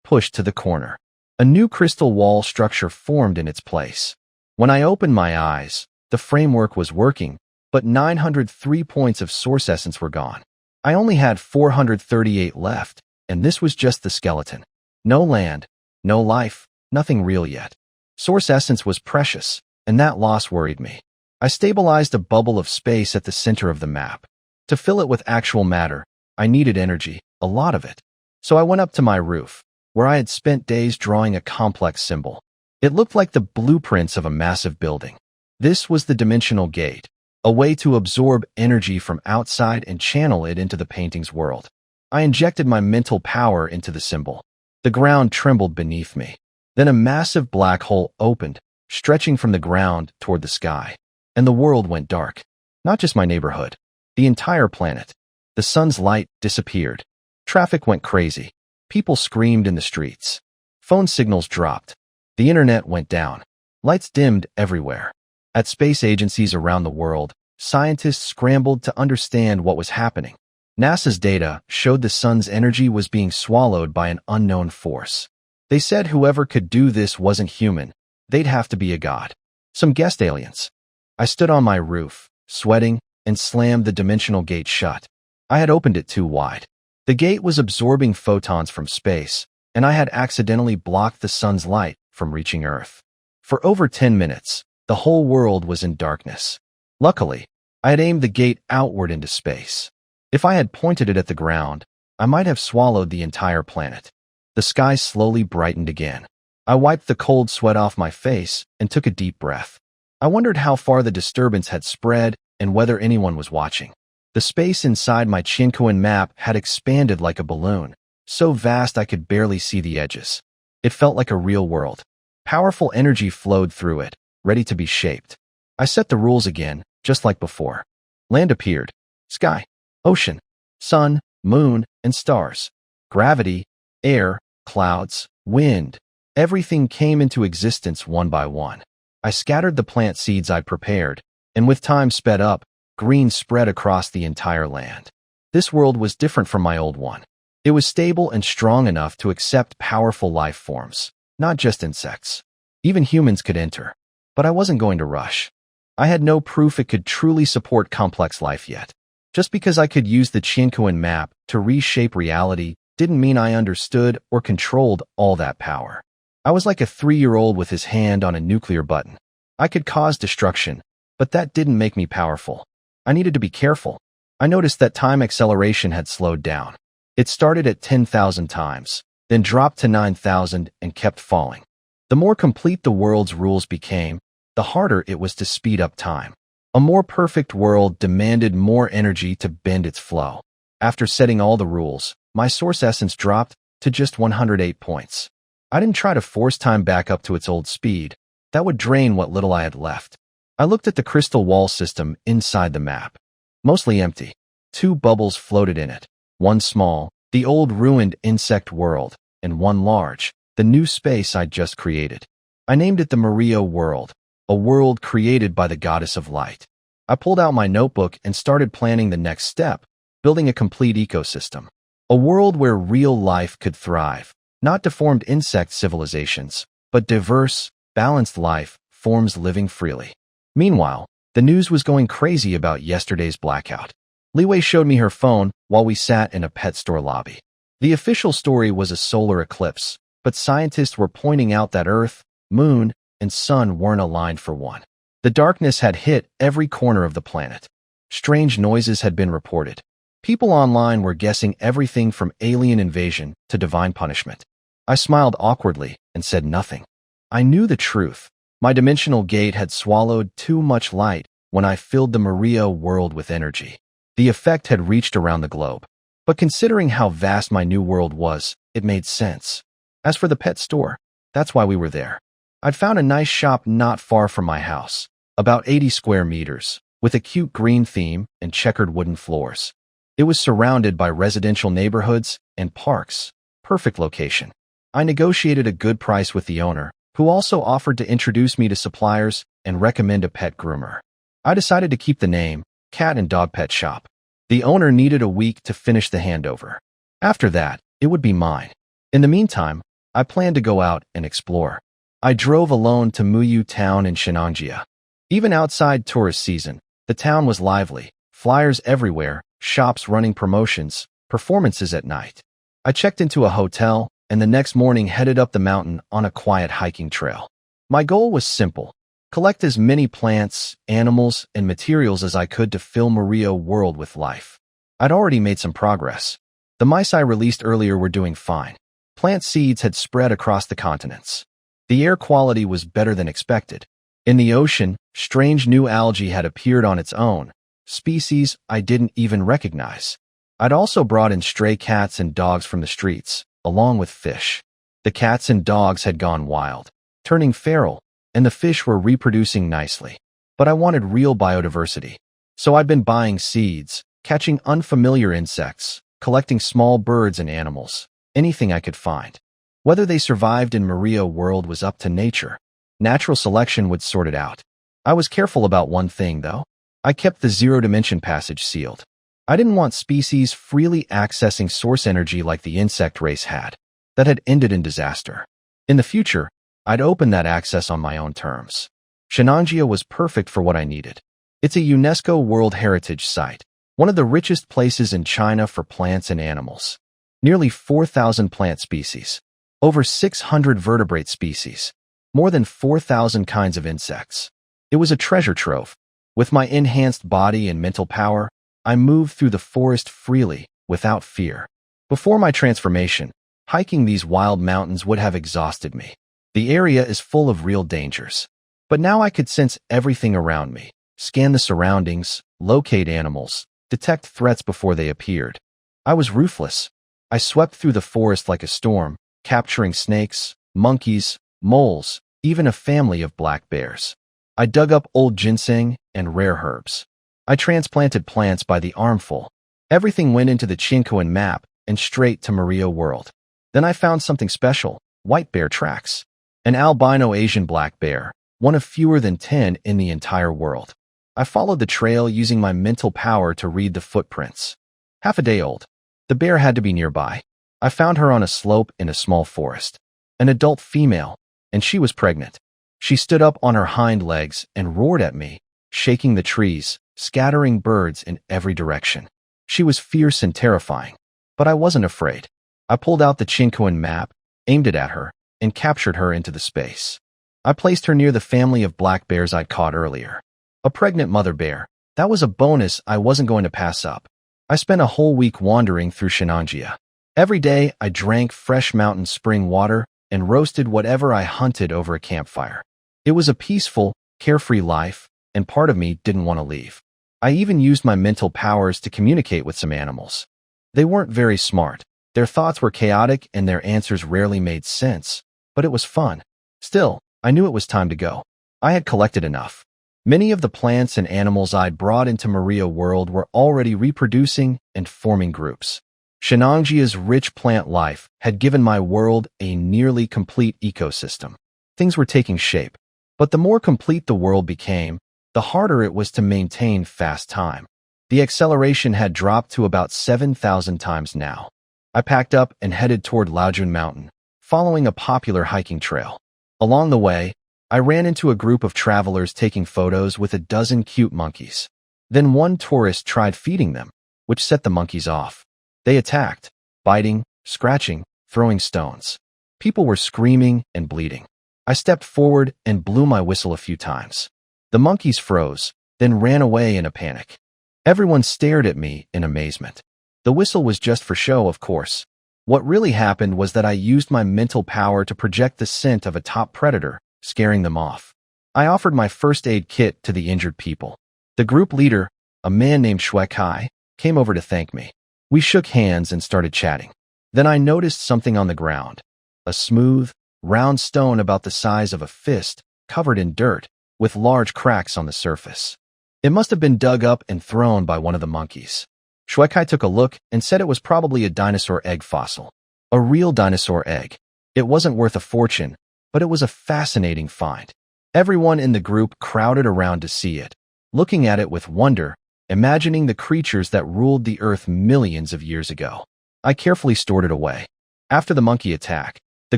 A: push to the corner. A new crystal wall structure formed in its place. When I opened my eyes, the framework was working, but 903 points of source essence were gone. I only had 438 left, and this was just the skeleton. No land, no life, nothing real yet. Source essence was precious, and that loss worried me. I stabilized a bubble of space at the center of the map. To fill it with actual matter, I needed energy, a lot of it. So I went up to my roof, where I had spent days drawing a complex symbol. It looked like the blueprints of a massive building. This was the dimensional gate, a way to absorb energy from outside and channel it into the painting's world. I injected my mental power into the symbol. The ground trembled beneath me. Then a massive black hole opened, stretching from the ground toward the sky. And the world went dark. Not just my neighborhood. The entire planet. The sun's light disappeared. Traffic went crazy. People screamed in the streets. Phone signals dropped. The internet went down. Lights dimmed everywhere. At space agencies around the world, scientists scrambled to understand what was happening. NASA's data showed the sun's energy was being swallowed by an unknown force. They said whoever could do this wasn't human. They'd have to be a god. Some guest aliens. I stood on my roof, sweating, and slammed the dimensional gate shut. I had opened it too wide. The gate was absorbing photons from space, and I had accidentally blocked the sun's light from reaching Earth. For over 10 minutes, the whole world was in darkness. Luckily, I had aimed the gate outward into space. If I had pointed it at the ground, I might have swallowed the entire planet. The sky slowly brightened again. I wiped the cold sweat off my face and took a deep breath. I wondered how far the disturbance had spread and whether anyone was watching. The space inside my Chincoan map had expanded like a balloon, so vast I could barely see the edges. It felt like a real world. Powerful energy flowed through it, ready to be shaped. I set the rules again, just like before. Land appeared. Sky, ocean, sun, moon, and stars. Gravity, air, clouds, wind. Everything came into existence one by one. I scattered the plant seeds I'd prepared, and with time sped up, green spread across the entire land. This world was different from my old one. It was stable and strong enough to accept powerful life forms, not just insects. Even humans could enter. But I wasn't going to rush. I had no proof it could truly support complex life yet. Just because I could use the Chincoan map to reshape reality didn't mean I understood or controlled all that power. I was like a 3-year-old with his hand on a nuclear button. I could cause destruction, but that didn't make me powerful. I needed to be careful. I noticed that time acceleration had slowed down. It started at 10,000 times, then dropped to 9,000 and kept falling. The more complete the world's rules became, the harder it was to speed up time. A more perfect world demanded more energy to bend its flow. After setting all the rules, my source essence dropped to just 108 points. I didn't try to force time back up to its old speed. That would drain what little I had left. I looked at the crystal wall system inside the map. Mostly empty. 2 bubbles floated in it. One small, the old ruined insect world, and one large, the new space I'd just created. I named it the Maria world, a world created by the goddess of light. I pulled out my notebook and started planning the next step, building a complete ecosystem. A world where real life could thrive. Not deformed insect civilizations, but diverse, balanced life forms living freely. Meanwhile, the news was going crazy about yesterday's blackout. Li Wei showed me her phone while we sat in a pet store lobby. The official story was a solar eclipse, but scientists were pointing out that Earth, Moon, and Sun weren't aligned for one. The darkness had hit every corner of the planet. Strange noises had been reported. People online were guessing everything from alien invasion to divine punishment. I smiled awkwardly and said nothing. I knew the truth. My dimensional gate had swallowed too much light when I filled the Maria world with energy. The effect had reached around the globe. But considering how vast my new world was, it made sense. As for the pet store, that's why we were there. I'd found a nice shop not far from my house, about 80 square meters, with a cute green theme and checkered wooden floors. It was surrounded by residential neighborhoods and parks. Perfect location. I negotiated a good price with the owner, who also offered to introduce me to suppliers and recommend a pet groomer. I decided to keep the name, Cat and Dog Pet Shop. The owner needed a week to finish the handover. After that, it would be mine. In the meantime, I planned to go out and explore. I drove alone to Muyu town in Shenangjia. Even outside tourist season, the town was lively, flyers everywhere, shops running promotions, performances at night. I checked into a hotel and the next morning headed up the mountain on a quiet hiking trail. My goal was simple: collect as many plants, animals, and materials as I could to fill Maria world with life. I'd already made some progress. The mice I released earlier were doing fine. Plant seeds had spread across the continents. The air quality was better than expected. In the ocean, strange new algae had appeared on its own, species I didn't even recognize. I'd also brought in stray cats and dogs from the streets, along with fish. The cats and dogs had gone wild, turning feral, and the fish were reproducing nicely. But I wanted real biodiversity. So I'd been buying seeds, catching unfamiliar insects, collecting small birds and animals, anything I could find. Whether they survived in Maria world was up to nature. Natural selection would sort it out. I was careful about one thing, though. I kept the zero-dimension passage sealed. I didn't want species freely accessing source energy like the insect race had. That had ended in disaster. In the future, I'd open that access on my own terms. Shenanjia was perfect for what I needed. It's a UNESCO World Heritage Site, one of the richest places in China for plants and animals. Nearly 4,000 plant species, over 600 vertebrate species, more than 4,000 kinds of insects. It was a treasure trove. With my enhanced body and mental power, I moved through the forest freely, without fear. Before my transformation, hiking these wild mountains would have exhausted me. The area is full of real dangers. But now I could sense everything around me, scan the surroundings, locate animals, detect threats before they appeared. I was ruthless. I swept through the forest like a storm, capturing snakes, monkeys, moles, even a family of black bears. I dug up old ginseng and rare herbs. I transplanted plants by the armful. Everything went into the Chincoan map and straight to Maria World. Then I found something special, white bear tracks. An albino Asian black bear, one of fewer than 10 in the entire world. I followed the trail using my mental power to read the footprints. Half a day old. The bear had to be nearby. I found her on a slope in a small forest. An adult female, and she was pregnant. She stood up on her hind legs and roared at me, shaking the trees, scattering birds in every direction. She was fierce and terrifying, but I wasn't afraid. I pulled out the Chincoan map, aimed it at her, and captured her into the space. I placed her near the family of black bears I'd caught earlier. A pregnant mother bear. That was a bonus I wasn't going to pass up. I spent a whole week wandering through Shenanjia. Every day, I drank fresh mountain spring water and roasted whatever I hunted over a campfire. It was a peaceful, carefree life, and part of me didn't want to leave. I even used my mental powers to communicate with some animals. They weren't very smart. Their thoughts were chaotic and their answers rarely made sense, but it was fun. Still, I knew it was time to go. I had collected enough. Many of the plants and animals I'd brought into Maria World were already reproducing and forming groups. Shenanjia's rich plant life had given my world a nearly complete ecosystem. Things were taking shape, but the more complete the world became, the harder it was to maintain fast time. The acceleration had dropped to about 7,000 times now. I packed up and headed toward Laojun Mountain, following a popular hiking trail. Along the way, I ran into a group of travelers taking photos with a dozen cute monkeys. Then one tourist tried feeding them, which set the monkeys off. They attacked, biting, scratching, throwing stones. People were screaming and bleeding. I stepped forward and blew my whistle a few times. The monkeys froze, then ran away in a panic. Everyone stared at me in amazement. The whistle was just for show, of course. What really happened was that I used my mental power to project the scent of a top predator, scaring them off. I offered my first aid kit to the injured people. The group leader, a man named Shui Kai, came over to thank me. We shook hands and started chatting. Then I noticed something on the ground. A smooth, round stone about the size of a fist, covered in dirt, with large cracks on the surface. It must have been dug up and thrown by one of the monkeys. Shui Kai took a look and said it was probably a dinosaur egg fossil. A real dinosaur egg. It wasn't worth a fortune, but it was a fascinating find. Everyone in the group crowded around to see it, looking at it with wonder, imagining the creatures that ruled the earth millions of years ago. I carefully stored it away. After the monkey attack, the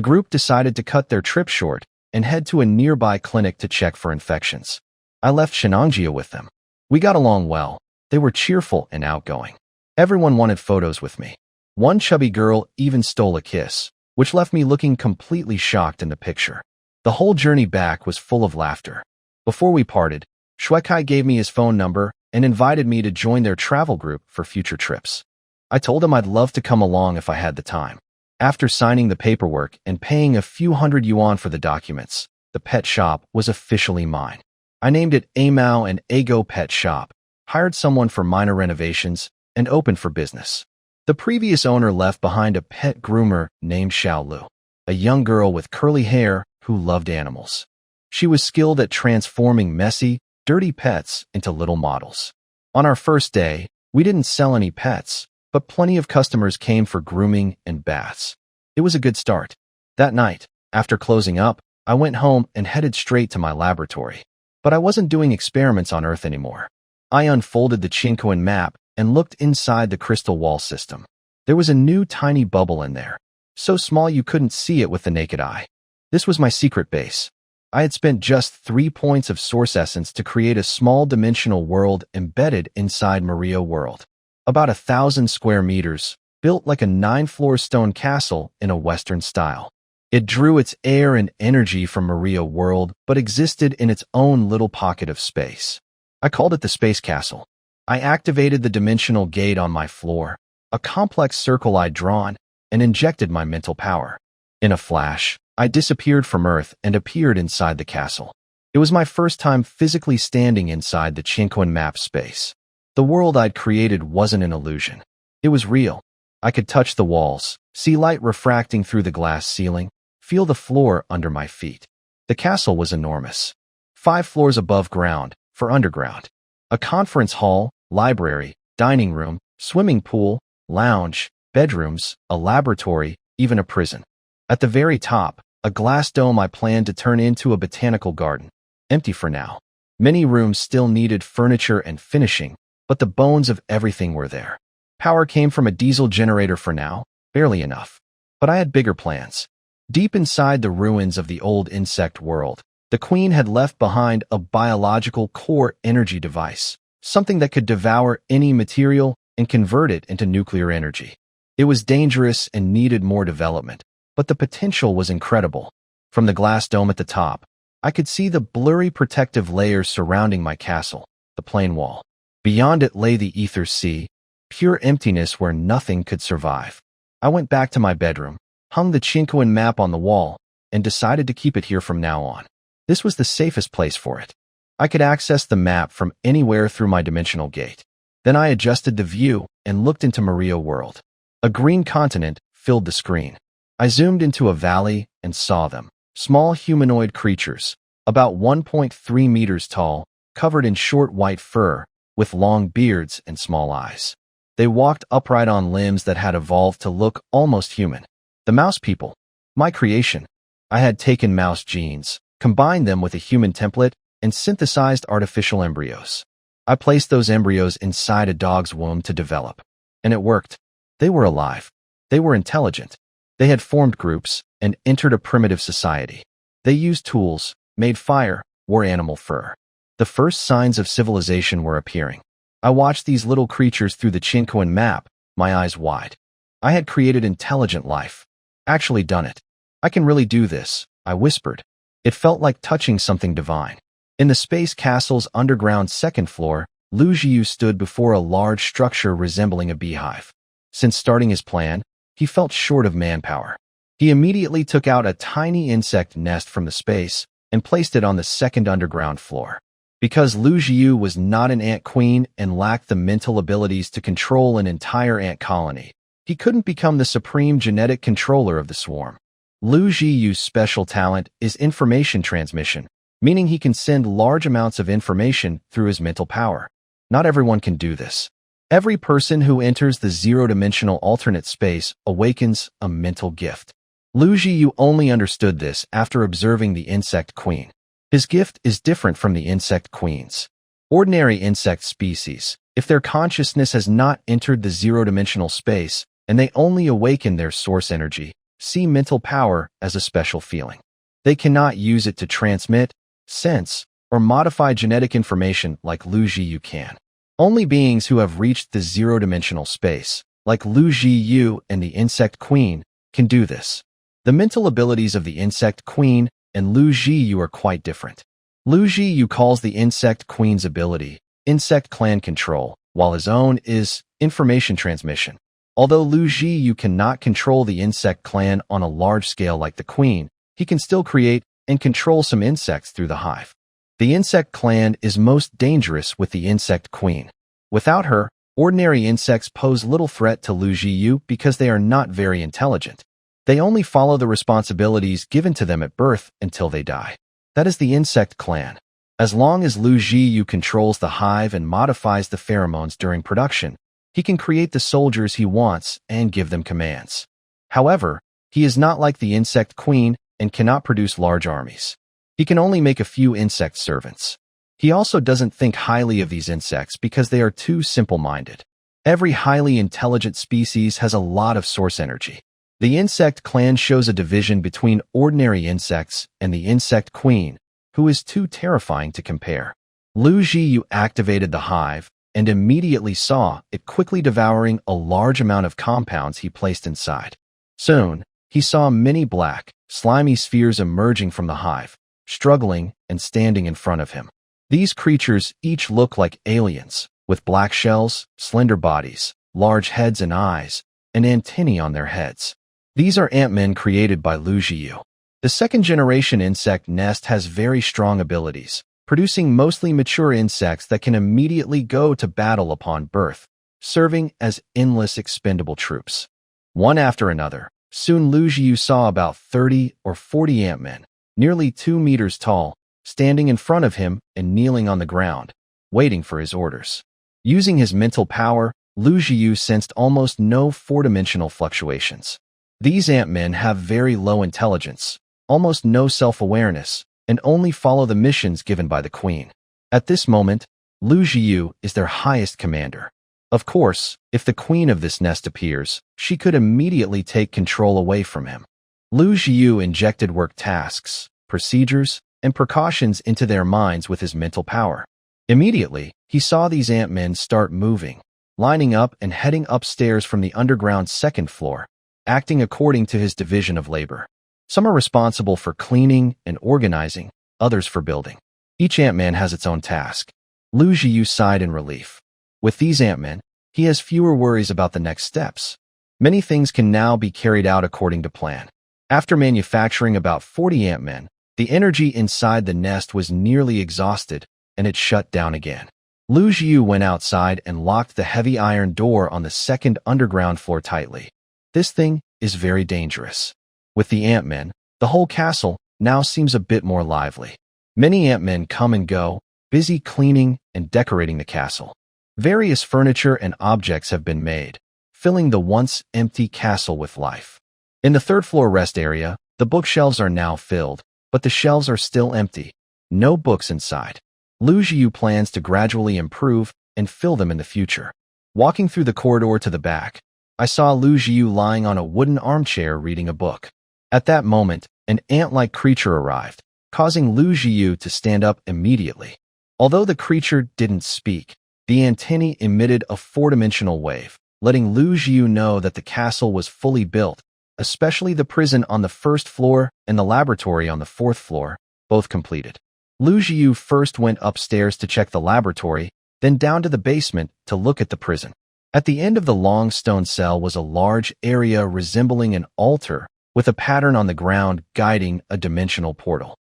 A: group decided to cut their trip short and head to a nearby clinic to check for infections. I left Shenanjia with them. We got along well. They were cheerful and outgoing. Everyone wanted photos with me. One chubby girl even stole a kiss, which left me looking completely shocked in the picture. The whole journey back was full of laughter. Before we parted, Shui Kai gave me his phone number and invited me to join their travel group for future trips. I told him I'd love to come along if I had the time. After signing the paperwork and paying a few hundred yuan for the documents, the pet shop was officially mine. I named it Amao and Ago Pet Shop, hired someone for minor renovations, and opened for business. The previous owner left behind a pet groomer named Xiaolu, a young girl with curly hair who loved animals. She was skilled at transforming messy, dirty pets into little models. On our first day, we didn't sell any pets, but plenty of customers came for grooming and baths. It was a good start. That night, after closing up, I went home and headed straight to my laboratory. But I wasn't doing experiments on Earth anymore. I unfolded the Chincoan map and looked inside the crystal wall system. There was a new tiny bubble in there, so small you couldn't see it with the naked eye. This was my secret base. I had spent just 3 points of source essence to create a small dimensional world embedded inside Maria World. About 1,000 square meters, built like a 9-floor stone castle in a Western style. It drew its air and energy from Maria World, but existed in its own little pocket of space. I called it the Space Castle. I activated the dimensional gate on my floor, a complex circle I'd drawn, and injected my mental power. In a flash, I disappeared from Earth and appeared inside the castle. It was my first time physically standing inside the Chinquan map space. The world I'd created wasn't an illusion. It was real. I could touch the walls, see light refracting through the glass ceiling, feel the floor under my feet. The castle was enormous. 5 floors above ground, for underground. A conference hall, library, dining room, swimming pool, lounge, bedrooms, a laboratory, even a prison. At the very top, a glass dome I planned to turn into a botanical garden. Empty for now. Many rooms still needed furniture and finishing, but the bones of everything were there. Power came from a diesel generator for now, barely enough. But I had bigger plans. Deep inside the ruins of the old insect world, the Queen had left behind a biological core energy device, something that could devour any material and convert it into nuclear energy. It was dangerous and needed more development, but the potential was incredible. From the glass dome at the top, I could see the blurry protective layers surrounding my castle, the plain wall. Beyond it lay the ether sea, pure emptiness where nothing could survive. I went back to my bedroom, hung the Chinquan map on the wall, and decided to keep it here from now on. This was the safest place for it. I could access the map from anywhere through my dimensional gate. Then I adjusted the view and looked into Maria World. A green continent filled the screen. I zoomed into a valley and saw them. Small humanoid creatures, about 1.3 meters tall, covered in short white fur, with long beards and small eyes. They walked upright on limbs that had evolved to look almost human. The mouse people, my creation. I had taken mouse genes, combined them with a human template, and synthesized artificial embryos. I placed those embryos inside a dog's womb to develop. And it worked. They were alive. They were intelligent. They had formed groups and entered a primitive society. They used tools, made fire, wore animal fur. The first signs of civilization were appearing. I watched these little creatures through the Chinquan map, my eyes wide. I had created intelligent life. Actually done it. I can really do this, I whispered. It felt like touching something divine. In the space castle's underground second floor, Lu Jiu stood before a large structure resembling a beehive. Since starting his plan, he felt short of manpower. He immediately took out a tiny insect nest from the space and placed it on the second underground floor. Because Lu Jiu was not an ant queen and lacked the mental abilities to control an entire ant colony, he couldn't become the supreme genetic controller of the swarm. Lu Jiu's special talent is information transmission, meaning he can send large amounts of information through his mental power. Not everyone can do this. Every person who enters the zero-dimensional alternate space awakens a mental gift. Lu Jiu only understood this after observing the insect queen. His gift is different from the insect queen's. Ordinary insect species, if their consciousness has not entered the zero-dimensional space and they only awaken their source energy, see mental power as a special feeling. They cannot use it to transmit, sense, or modify genetic information like Lu Jiu can. Only beings who have reached the zero-dimensional space, like Lu Jiu and the insect queen, can do this. The mental abilities of the insect queen and Lu Jiu are quite different. Lu Jiu calls the insect queen's ability insect clan control, while his own is information transmission. Although Lu Jiu cannot control the insect clan on a large scale like the queen, he can still create and control some insects through the hive. The insect clan is most dangerous with the insect queen. Without her, ordinary insects pose little threat to Lu Jiu because they are not very intelligent. They only follow the responsibilities given to them at birth until they die. That is the insect clan. As long as Lu Jiu controls the hive and modifies the pheromones during production, he can create the soldiers he wants and give them commands. However, he is not like the insect queen and cannot produce large armies. He can only make a few insect servants. He also doesn't think highly of these insects because they are too simple-minded. Every highly intelligent species has a lot of source energy. The insect clan shows a division between ordinary insects and the insect queen, who is too terrifying to compare. Lu Jiyu activated the hive and immediately saw it quickly devouring a large amount of compounds he placed inside. Soon, he saw many black, slimy spheres emerging from the hive, struggling and standing in front of him. These creatures each look like aliens, with black shells, slender bodies, large heads and eyes, and antennae on their heads. These are ant-men created by Lu Jiyu. The second-generation insect nest has very strong abilities, producing mostly mature insects that can immediately go to battle upon birth, serving as endless expendable troops. One after another, soon Lu Jiyu saw about 30 or 40 ant-men, nearly 2 meters tall, standing in front of him and kneeling on the ground, waiting for his orders. Using his mental power, Lu Jiyu sensed almost no four-dimensional fluctuations. These ant-men have very low intelligence, almost no self-awareness, and only follow the missions given by the queen. At this moment, Lu Jiyu is their highest commander. Of course, if the queen of this nest appears, she could immediately take control away from him. Lu Jiyu injected work tasks, procedures, and precautions into their minds with his mental power. Immediately, he saw these ant-men start moving, lining up and heading upstairs from the underground second floor, acting according to his division of labor. Some are responsible for cleaning and organizing, others for building. Each ant-man has its own task. Lu Jiyu sighed in relief. With these ant-men, he has fewer worries about the next steps. Many things can now be carried out according to plan. After manufacturing about 40 ant-men, the energy inside the nest was nearly exhausted, and it shut down again. Lu Jiyu went outside and locked the heavy iron door on the second underground floor tightly. This thing is very dangerous. With the ant-men, the whole castle now seems a bit more lively. Many ant-men come and go, busy cleaning and decorating the castle. Various furniture and objects have been made, filling the once empty castle with life. In the third floor rest area, the bookshelves are now filled, but the shelves are still empty. No books inside. Lu Jiyu plans to gradually improve and fill them in the future. Walking through the corridor to the back, I saw Lu Jiyu lying on a wooden armchair reading a book. At that moment, an ant-like creature arrived, causing Lu Jiyu to stand up immediately. Although the creature didn't speak, the antennae emitted a four-dimensional wave, letting Lu Jiyu know that the castle was fully built, especially the prison on the first floor and the laboratory on the fourth floor, both completed. Lu Jiyu first went upstairs to check the laboratory, then down to the basement to look at the prison. At the end of the long stone cell was a large area resembling an altar with a pattern on the ground guiding a dimensional portal.